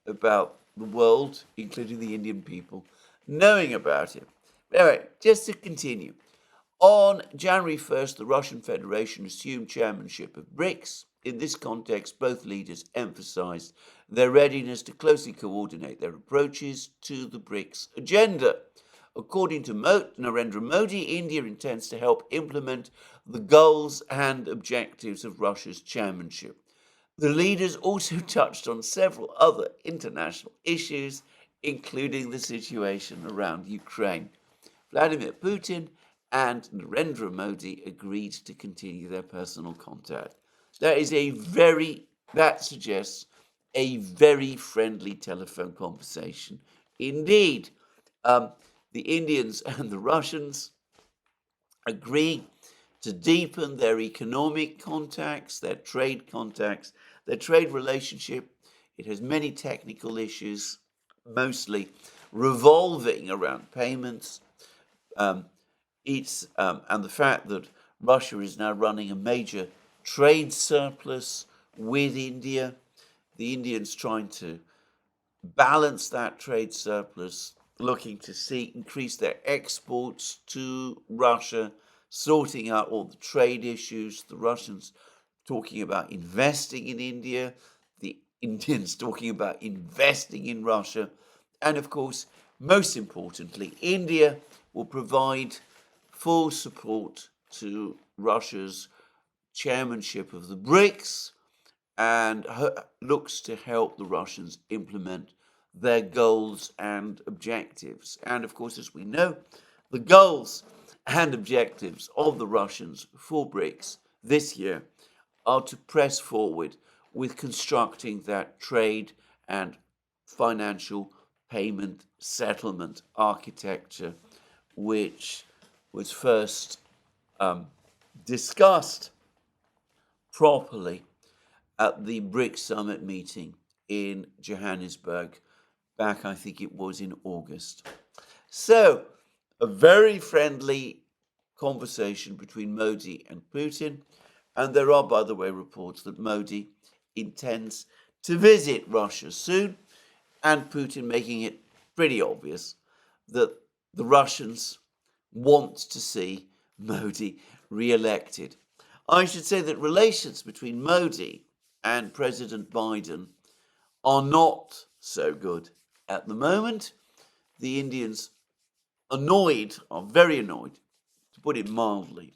about the world, including the Indian people, knowing about it. Anyway, just to continue. On January 1st, the Russian Federation assumed chairmanship of BRICS. In this context, both leaders emphasized their readiness to closely coordinate their approaches to the BRICS agenda. According to Narendra Modi, India intends to help implement the goals and objectives of Russia's chairmanship. The leaders also touched on several other international issues, including the situation around Ukraine. Vladimir Putin and Narendra Modi agreed to continue their personal contact. That suggests a very friendly telephone conversation. Indeed, the Indians and the Russians agree to deepen their economic contacts, their trade relationship. It has many technical issues, mostly revolving around payments. And the fact that Russia is now running a major trade surplus with India, the Indians trying to balance that trade surplus, looking to increase their exports to Russia, sorting out all the trade issues, the Russians talking about investing in India, the Indians talking about investing in Russia, and of course, most importantly, India will provide full support to Russia's chairmanship of the BRICS and looks to help the Russians implement their goals and objectives. And of course, as we know, the goals and objectives of the Russians for BRICS this year are to press forward with constructing that trade and financial payment settlement architecture, which was first discussed properly at the BRICS summit meeting in Johannesburg back, I think it was in August. So, a very friendly conversation between Modi and Putin. And there are, by the way, reports that Modi intends to visit Russia soon, and Putin making it pretty obvious that the Russians want to see Modi re-elected. I should say that relations between Modi and President Biden are not so good at the moment. The Indians are very annoyed, to put it mildly,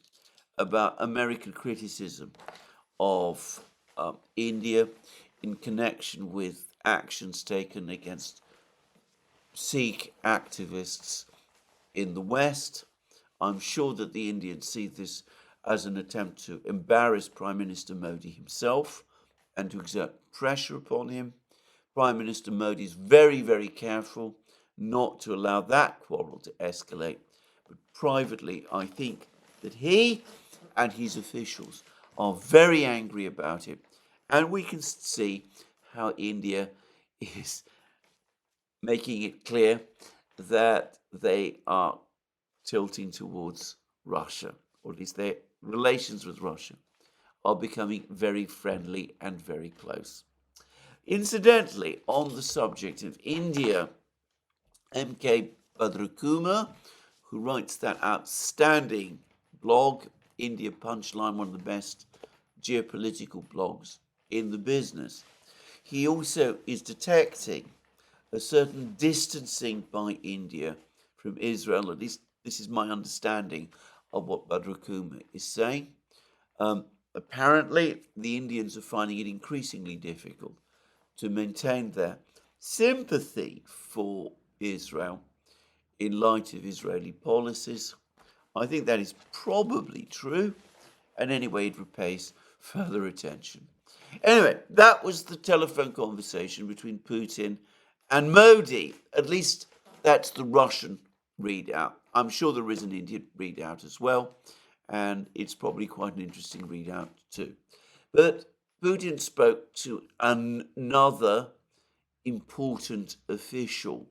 about American criticism of India in connection with actions taken against Sikh activists in the West. I'm sure that the Indians see this as an attempt to embarrass Prime Minister Modi himself and to exert pressure upon him. Prime Minister Modi is very, very careful not to allow that quarrel to escalate. But privately, I think that he and his officials are very angry about it. And we can see how India is making it clear that they are tilting towards Russia, or at least their relations with Russia are becoming very friendly and very close. Incidentally, on the subject of India, MK Badrakuma, who writes that outstanding blog, India Punchline, one of the best geopolitical blogs in the business, he also is detecting a certain distancing by India from Israel. At least this is my understanding of what Badrakuma is saying. Apparently, the Indians are finding it increasingly difficult to maintain their sympathy for Israel in light of Israeli policies. I think that is probably true, and anyway, it repays further attention. Anyway, that was the telephone conversation between Putin and Modi. At least that's the Russian readout. I'm sure there is an Indian readout as well, and it's probably quite an interesting readout too. But Putin spoke to another important official,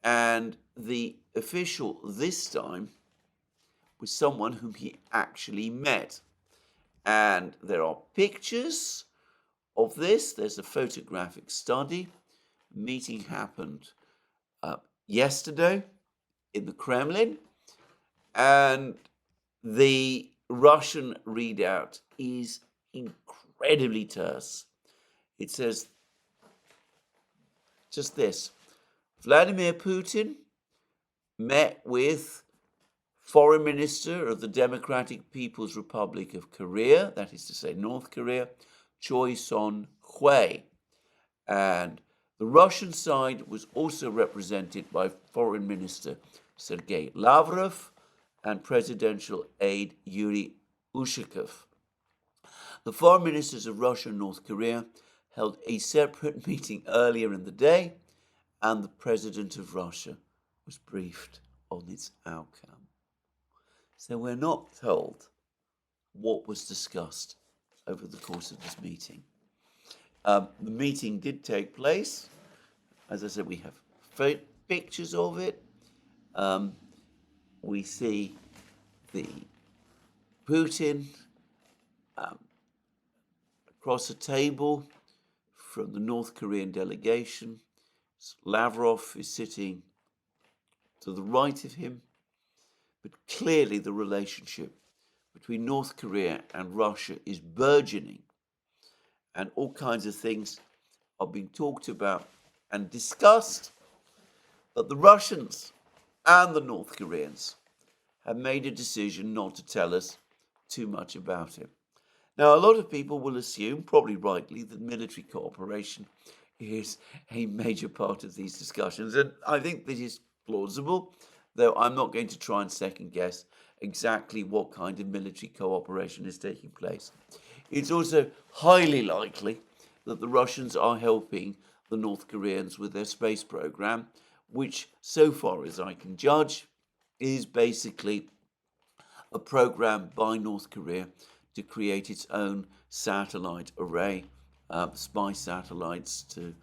and the official this time was someone whom he actually met. And there are pictures of this. There's a photographic study. The meeting happened yesterday in the Kremlin, and the Russian readout is incredibly terse. It says just this: Vladimir Putin met with Foreign Minister of the Democratic People's Republic of Korea, that is to say North Korea, Choi Son-hui. And the Russian side was also represented by Foreign Minister Sergei Lavrov and Presidential aide Yuri Ushakov. The foreign ministers of Russia and North Korea held a separate meeting earlier in the day, and the President of Russia was briefed on its outcome. So we're not told what was discussed over the course of this meeting. The meeting did take place. As I said, we have pictures of it. We see the Putin across a table from the North Korean delegation. Lavrov is sitting to the right of him, but clearly the relationship between North Korea and Russia is burgeoning, and all kinds of things are being talked about and discussed, but the Russians and the North Koreans have made a decision not to tell us too much about it. Now, a lot of people will assume, probably rightly, that military cooperation is a major part of these discussions, and I think this is plausible, though I'm not going to try and second guess exactly what kind of military cooperation is taking place. It's also highly likely that the Russians are helping the North Koreans with their space program, which, so far as I can judge, is basically a program by North Korea to create its own satellite array, spy satellites, to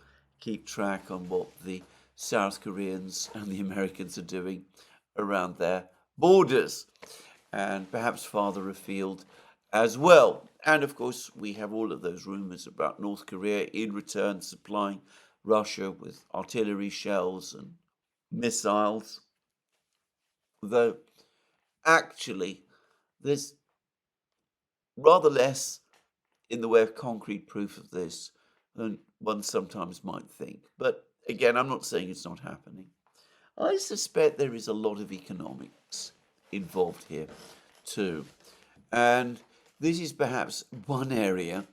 keep track on what the South Koreans and the Americans are doing around their borders, and perhaps farther afield as well. And of course, we have all of those rumors about North Korea in return supplying Russia with artillery shells and missiles, though actually there's rather less in the way of concrete proof of this than one sometimes might think. But again, I'm not saying it's not happening. I suspect there is a lot of economics involved here too. And this is perhaps one area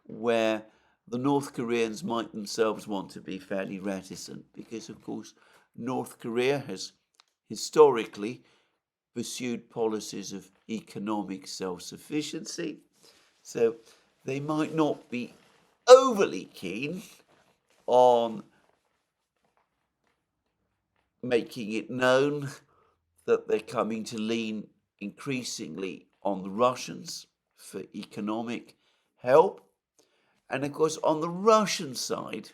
where the North Koreans might themselves want to be fairly reticent, because of course North Korea has historically pursued policies of economic self-sufficiency, so they might not be overly keen on making it known that they're coming to lean increasingly on the Russians for economic help. And of course, on the Russian side,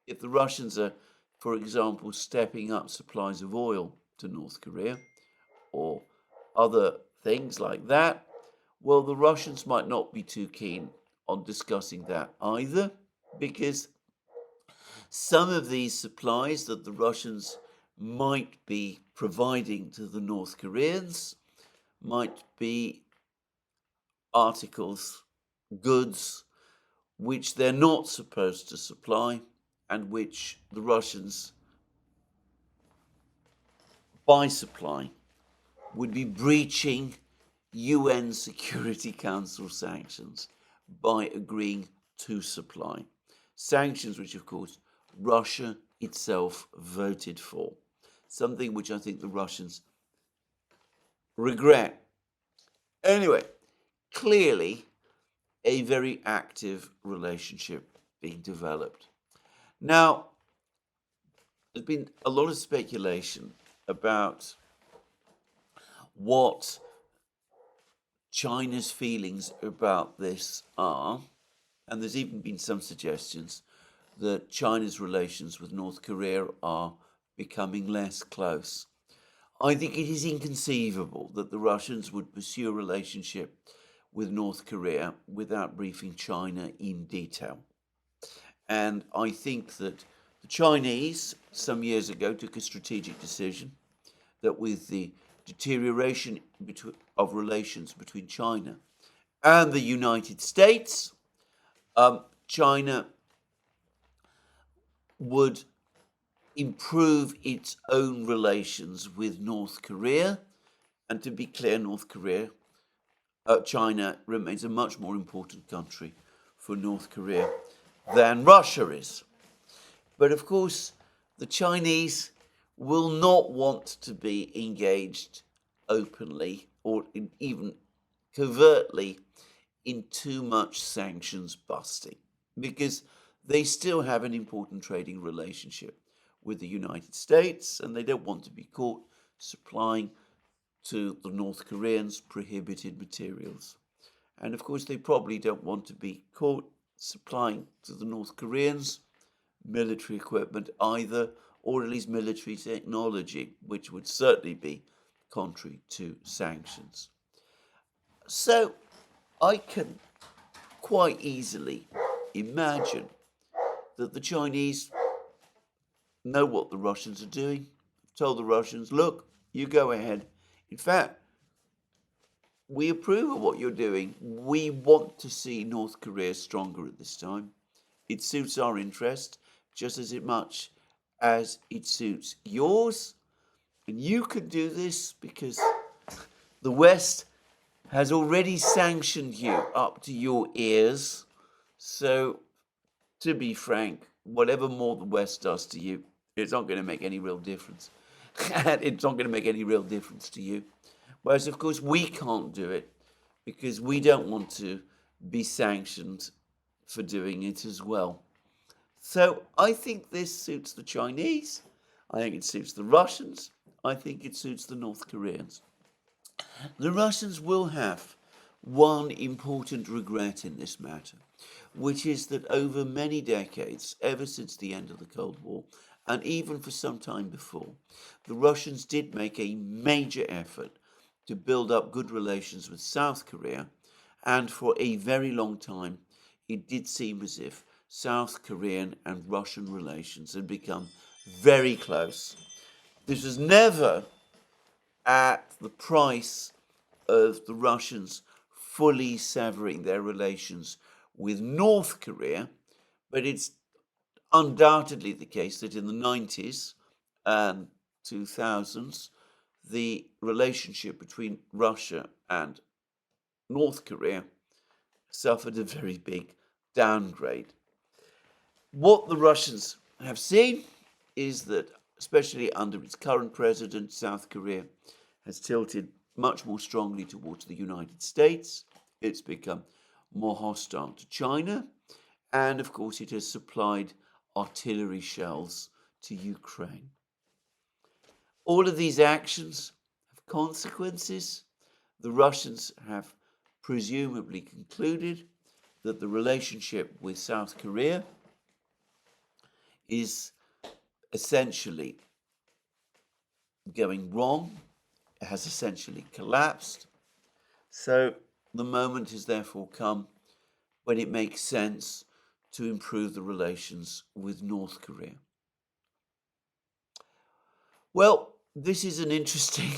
if the Russians are, for example, stepping up supplies of oil to North Korea or other things like that, well, the Russians might not be too keen on discussing that either, because some of these supplies that the Russians might be providing to the North Koreans might be articles, goods, which they're not supposed to supply, and which the Russians, by supplying, would be breaching UN Security Council sanctions by agreeing to supply. Sanctions which, of course, Russia itself voted for. Something which I think the Russians regret. Anyway, clearly a very active relationship being developed. Now, there's been a lot of speculation about what China's feelings about this are, and there's even been some suggestions that China's relations with North Korea are becoming less close. I think it is inconceivable that the Russians would pursue a relationship with North Korea without briefing China in detail. And I think that the Chinese, some years ago, took a strategic decision that with the deterioration of relations between China and the United States, China would improve its own relations with North Korea. And to be clear, China remains a much more important country for North Korea than Russia is. But of course, the Chinese will not want to be engaged openly or even covertly in too much sanctions busting, because they still have an important trading relationship with the United States, and they don't want to be caught supplying to the North Koreans prohibited materials. And of course, they probably don't want to be caught supplying to the North Koreans military equipment either, or at least military technology, which would certainly be contrary to sanctions. So I can quite easily imagine that the Chinese know what the Russians are doing, told the Russians, look, you go ahead. In fact, we approve of what you're doing. We want to see North Korea stronger at this time. It suits our interest just as much as it suits yours. And you can do this because the West has already sanctioned you up to your ears. So, to be frank, whatever more the West does to you, it's not going to make any real difference. And it's not going to make any real difference to you. Whereas, of course, we can't do it because we don't want to be sanctioned for doing it as well. So I think this suits the Chinese. I think it suits the Russians. I think it suits the North Koreans. The Russians will have one important regret in this matter, which is that over many decades, ever since the end of the Cold War, and even for some time before, the Russians did make a major effort to build up good relations with South Korea, and for a very long time, it did seem as if South Korean and Russian relations had become very close. This was never at the price of the Russians fully severing their relations with North Korea, but it's undoubtedly the case that in the 90s and 2000s, the relationship between Russia and North Korea suffered a very big downgrade. What the Russians have seen is that, especially under its current president, South Korea has tilted much more strongly towards the United States. It's become more hostile to China. And of course, it has supplied artillery shells to Ukraine. All of these actions have consequences. The Russians have presumably concluded that the relationship with South Korea is essentially going wrong. It has essentially collapsed. So the moment has therefore come when it makes sense to improve the relations with North Korea. Well, this is an interesting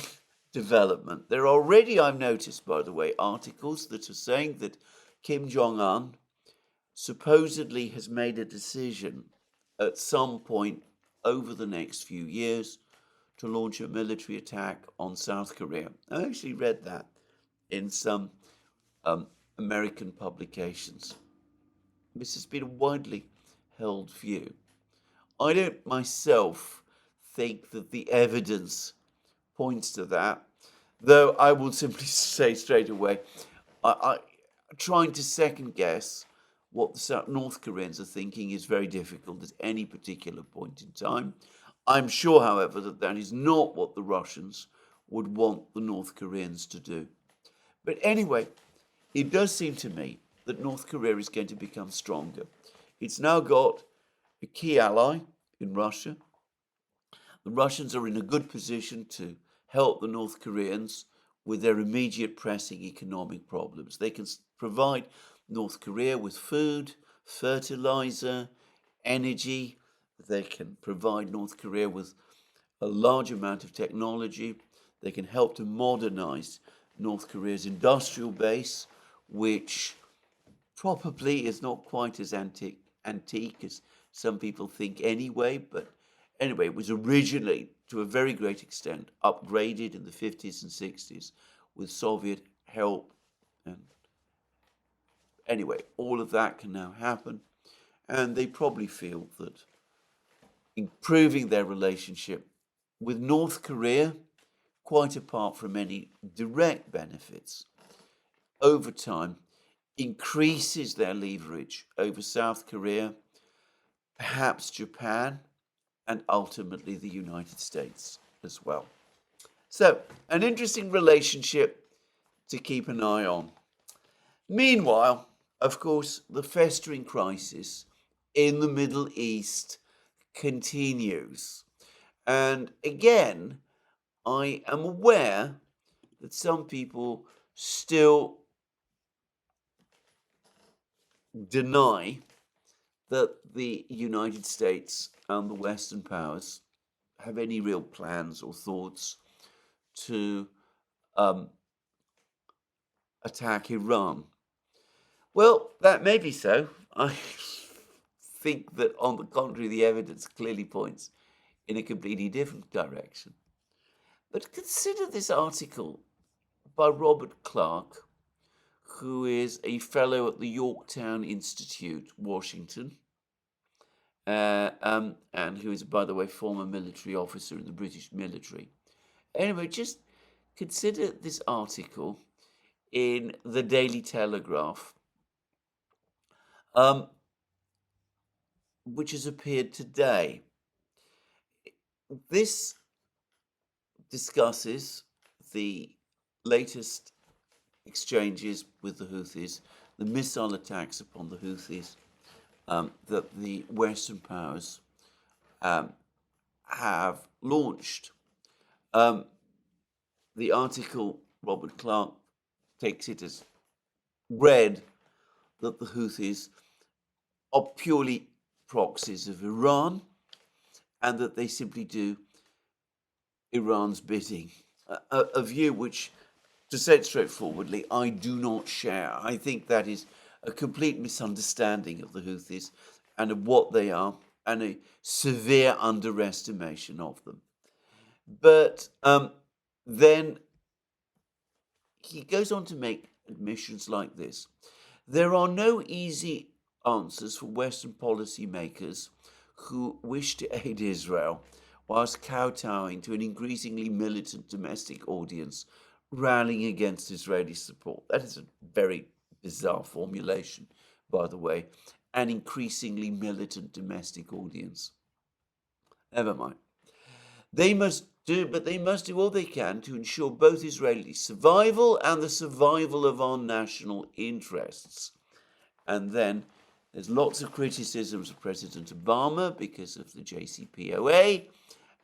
development. There are already, I've noticed, by the way, articles that are saying that Kim Jong-un supposedly has made a decision at some point over the next few years to launch a military attack on South Korea. I actually read that in some American publications. This has been a widely held view. I don't myself think that the evidence points to that, though I will simply say straight away, I trying to second guess what the North Koreans are thinking is very difficult at any particular point in time. I'm sure, however, that that is not what the Russians would want the North Koreans to do. But anyway, it does seem to me that North Korea is going to become stronger. It's now got a key ally in Russia. The Russians are in a good position to help the North Koreans with their immediate pressing economic problems. They can provide North Korea with food, fertilizer, energy. They can provide North Korea with a large amount of technology. They can help to modernize North Korea's industrial base, which probably is not quite as antique as some people think anyway, but anyway, it was originally, to a very great extent, upgraded in the 50s and 60s with Soviet help. And anyway, all of that can now happen. And they probably feel that improving their relationship with North Korea, quite apart from any direct benefits, over time, increases their leverage over South Korea, perhaps Japan, and ultimately the United States as well. So, an interesting relationship to keep an eye on. Meanwhile, of course, the festering crisis in the Middle East continues. And again, I am aware that some people still deny that the United States and the Western powers have any real plans or thoughts to attack Iran. Well, that may be so. I think that, on the contrary, the evidence clearly points in a completely different direction. But consider this article by Robert Clark, who is a fellow at the Yorktown Institute, Washington, and who is, by the way, former military officer in the British military. Anyway, just consider this article in the Daily Telegraph, which has appeared today. This discusses the latest exchanges with the Houthis, the missile attacks upon the Houthis that the Western powers have launched. The article, Robert Clark takes it as read that the Houthis are purely proxies of Iran and that they simply do Iran's bidding, a view which, to say it straightforwardly, I do not share. I think that is a complete misunderstanding of the Houthis and of what they are, and a severe underestimation of them. But then he goes on to make admissions like this. There are no easy answers for Western policymakers who wish to aid Israel whilst kowtowing to an increasingly militant domestic audience rallying against Israeli support. That is a very bizarre formulation, by the way, an increasingly militant domestic audience. Never mind. They must do all they can to ensure both Israeli survival and the survival of our national interests. And then there's lots of criticisms of President Obama because of the JCPOA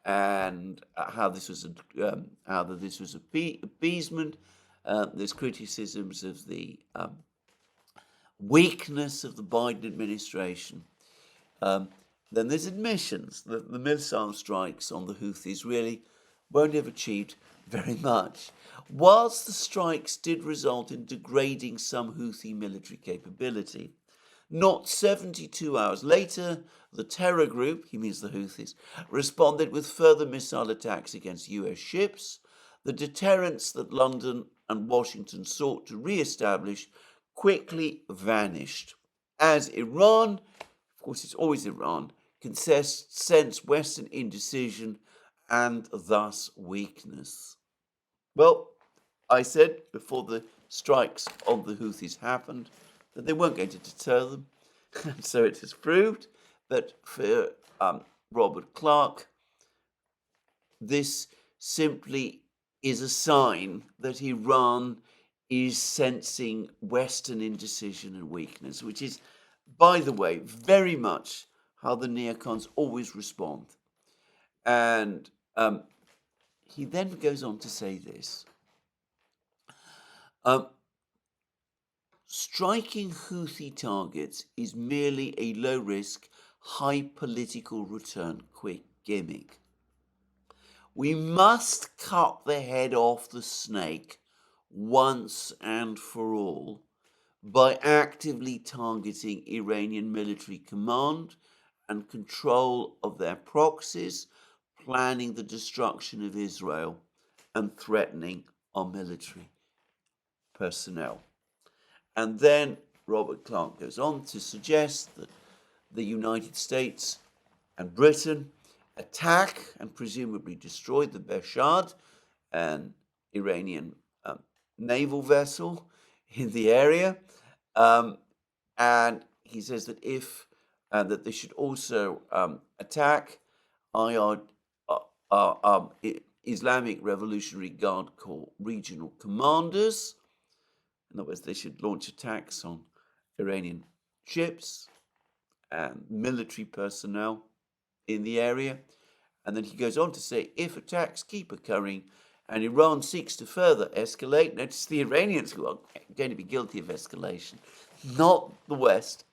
and how this was appeasement. There's criticisms of the weakness of the Biden administration. Then there's admissions that the missile strikes on the Houthis really won't have achieved very much. Whilst the strikes did result in degrading some Houthi military capability, not 72 hours later, the terror group, he means the Houthis, responded with further missile attacks against US ships. The deterrence that London and Washington sought to re-establish quickly vanished, as Iran, of course it's always Iran, can sense Western indecision and thus weakness. Well, I said before the strikes on the Houthis happened that they weren't going to deter them, and so it has proved. But for Robert Clark, this simply is a sign that Iran is sensing Western indecision and weakness, which is, by the way, very much how the neocons always respond. And he then goes on to say this. Striking Houthi targets is merely a low-risk, high political return quick gimmick. We must cut the head off the snake once and for all by actively targeting Iranian military command and control of their proxies, planning the destruction of Israel and threatening our military personnel. And then Robert Clark goes on to suggest that the United States and Britain attack and presumably destroy the Bershad, an Iranian naval vessel in the area, and he says that that they should also attack Islamic Revolutionary Guard Corps regional commanders. In other words, they should launch attacks on Iranian ships and military personnel in the area. And then he goes on to say, if attacks keep occurring and Iran seeks to further escalate, and it's the Iranians who are going to be guilty of escalation, not the West,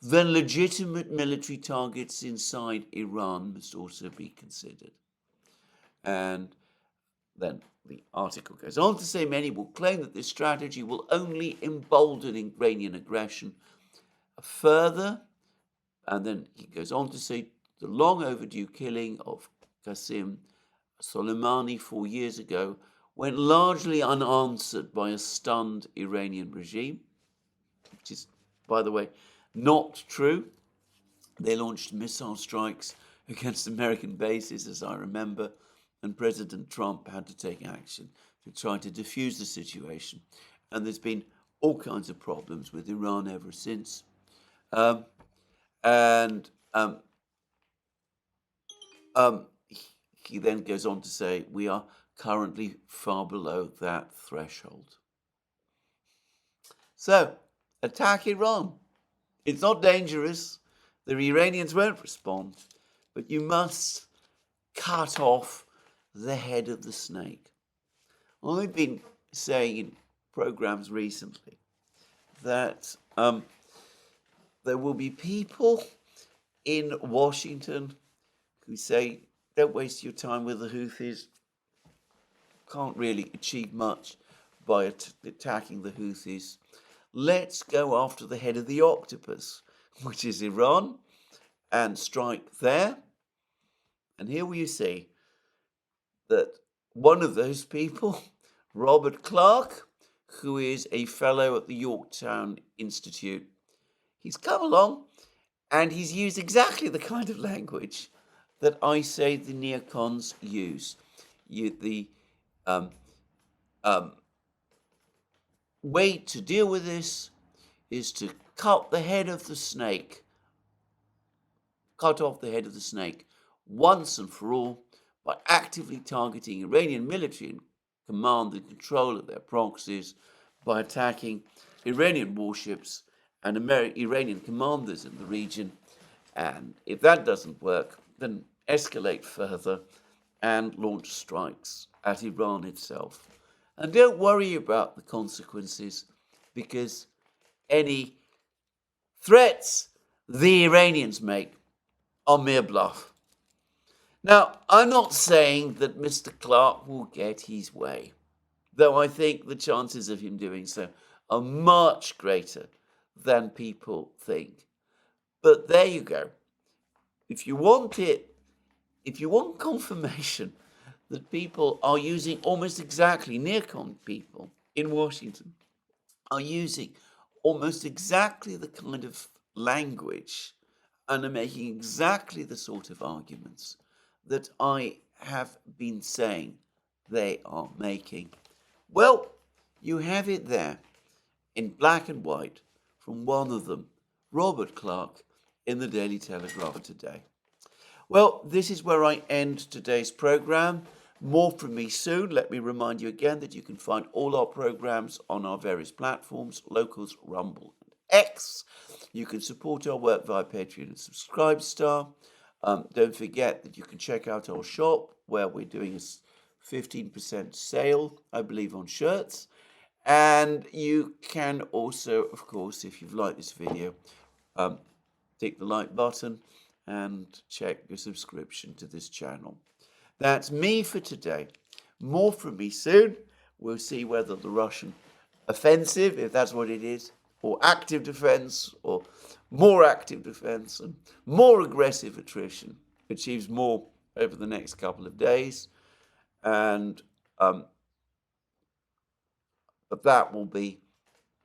then legitimate military targets inside Iran must also be considered. And then the article goes on to say many will claim that this strategy will only embolden Iranian aggression further. And then he goes on to say the long overdue killing of Qasem Soleimani 4 years ago went largely unanswered by a stunned Iranian regime, which is, by the way, not true. They launched missile strikes against American bases, as I remember, and President Trump had to take action to try to defuse the situation. And there's been all kinds of problems with Iran ever since. He then goes on to say, we are currently far below that threshold. So, attack Iran. It's not dangerous. The Iranians won't respond, but you must cut off the head of the snake. I've been saying in programs recently that there will be people in Washington who say, don't waste your time with the Houthis. Can't really achieve much by attacking the Houthis. Let's go after the head of the octopus, which is Iran, and strike there. And here we see that one of those people, Robert Clark, who is a fellow at the Yorktown Institute, he's come along and he's used exactly the kind of language that I say the neocons use. The way to deal with this is to cut the head of the snake, cut off the head of the snake once and for all by actively targeting Iranian military and command and control of their proxies, by attacking Iranian warships and Iranian commanders in the region. And if that doesn't work, then escalate further and launch strikes at Iran itself. And don't worry about the consequences, because any threats the Iranians make are mere bluff. Now, I'm not saying that Mr. Clark will get his way, though I think the chances of him doing so are much greater than people think. But there you go. If you want confirmation that people are using almost exactly, neocon people in Washington are using almost exactly the kind of language and are making exactly the sort of arguments that I have been saying they are making, well, you have it there in black and white from one of them, Robert Clark, in the Daily Telegraph today. Well, this is where I end today's program. More from me soon. Let me remind you again that you can find all our programs on our various platforms, Locals, Rumble, and X. You can support our work via Patreon and Subscribestar. Don't forget that you can check out our shop where we're doing a 15% sale, I believe, on shirts. And you can also, of course, if you've liked this video, click the like button and check your subscription to this channel. That's me for today. More from me soon. We'll see whether the Russian offensive, if that's what it is, or active defense, or more active defense, and more aggressive attrition achieves more over the next couple of days. And but that will be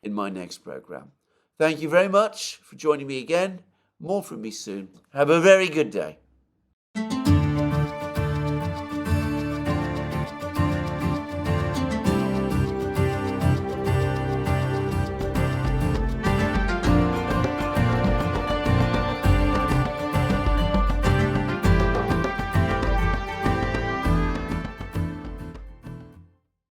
in my next program. Thank you very much for joining me again. More from me soon. Have a very good day.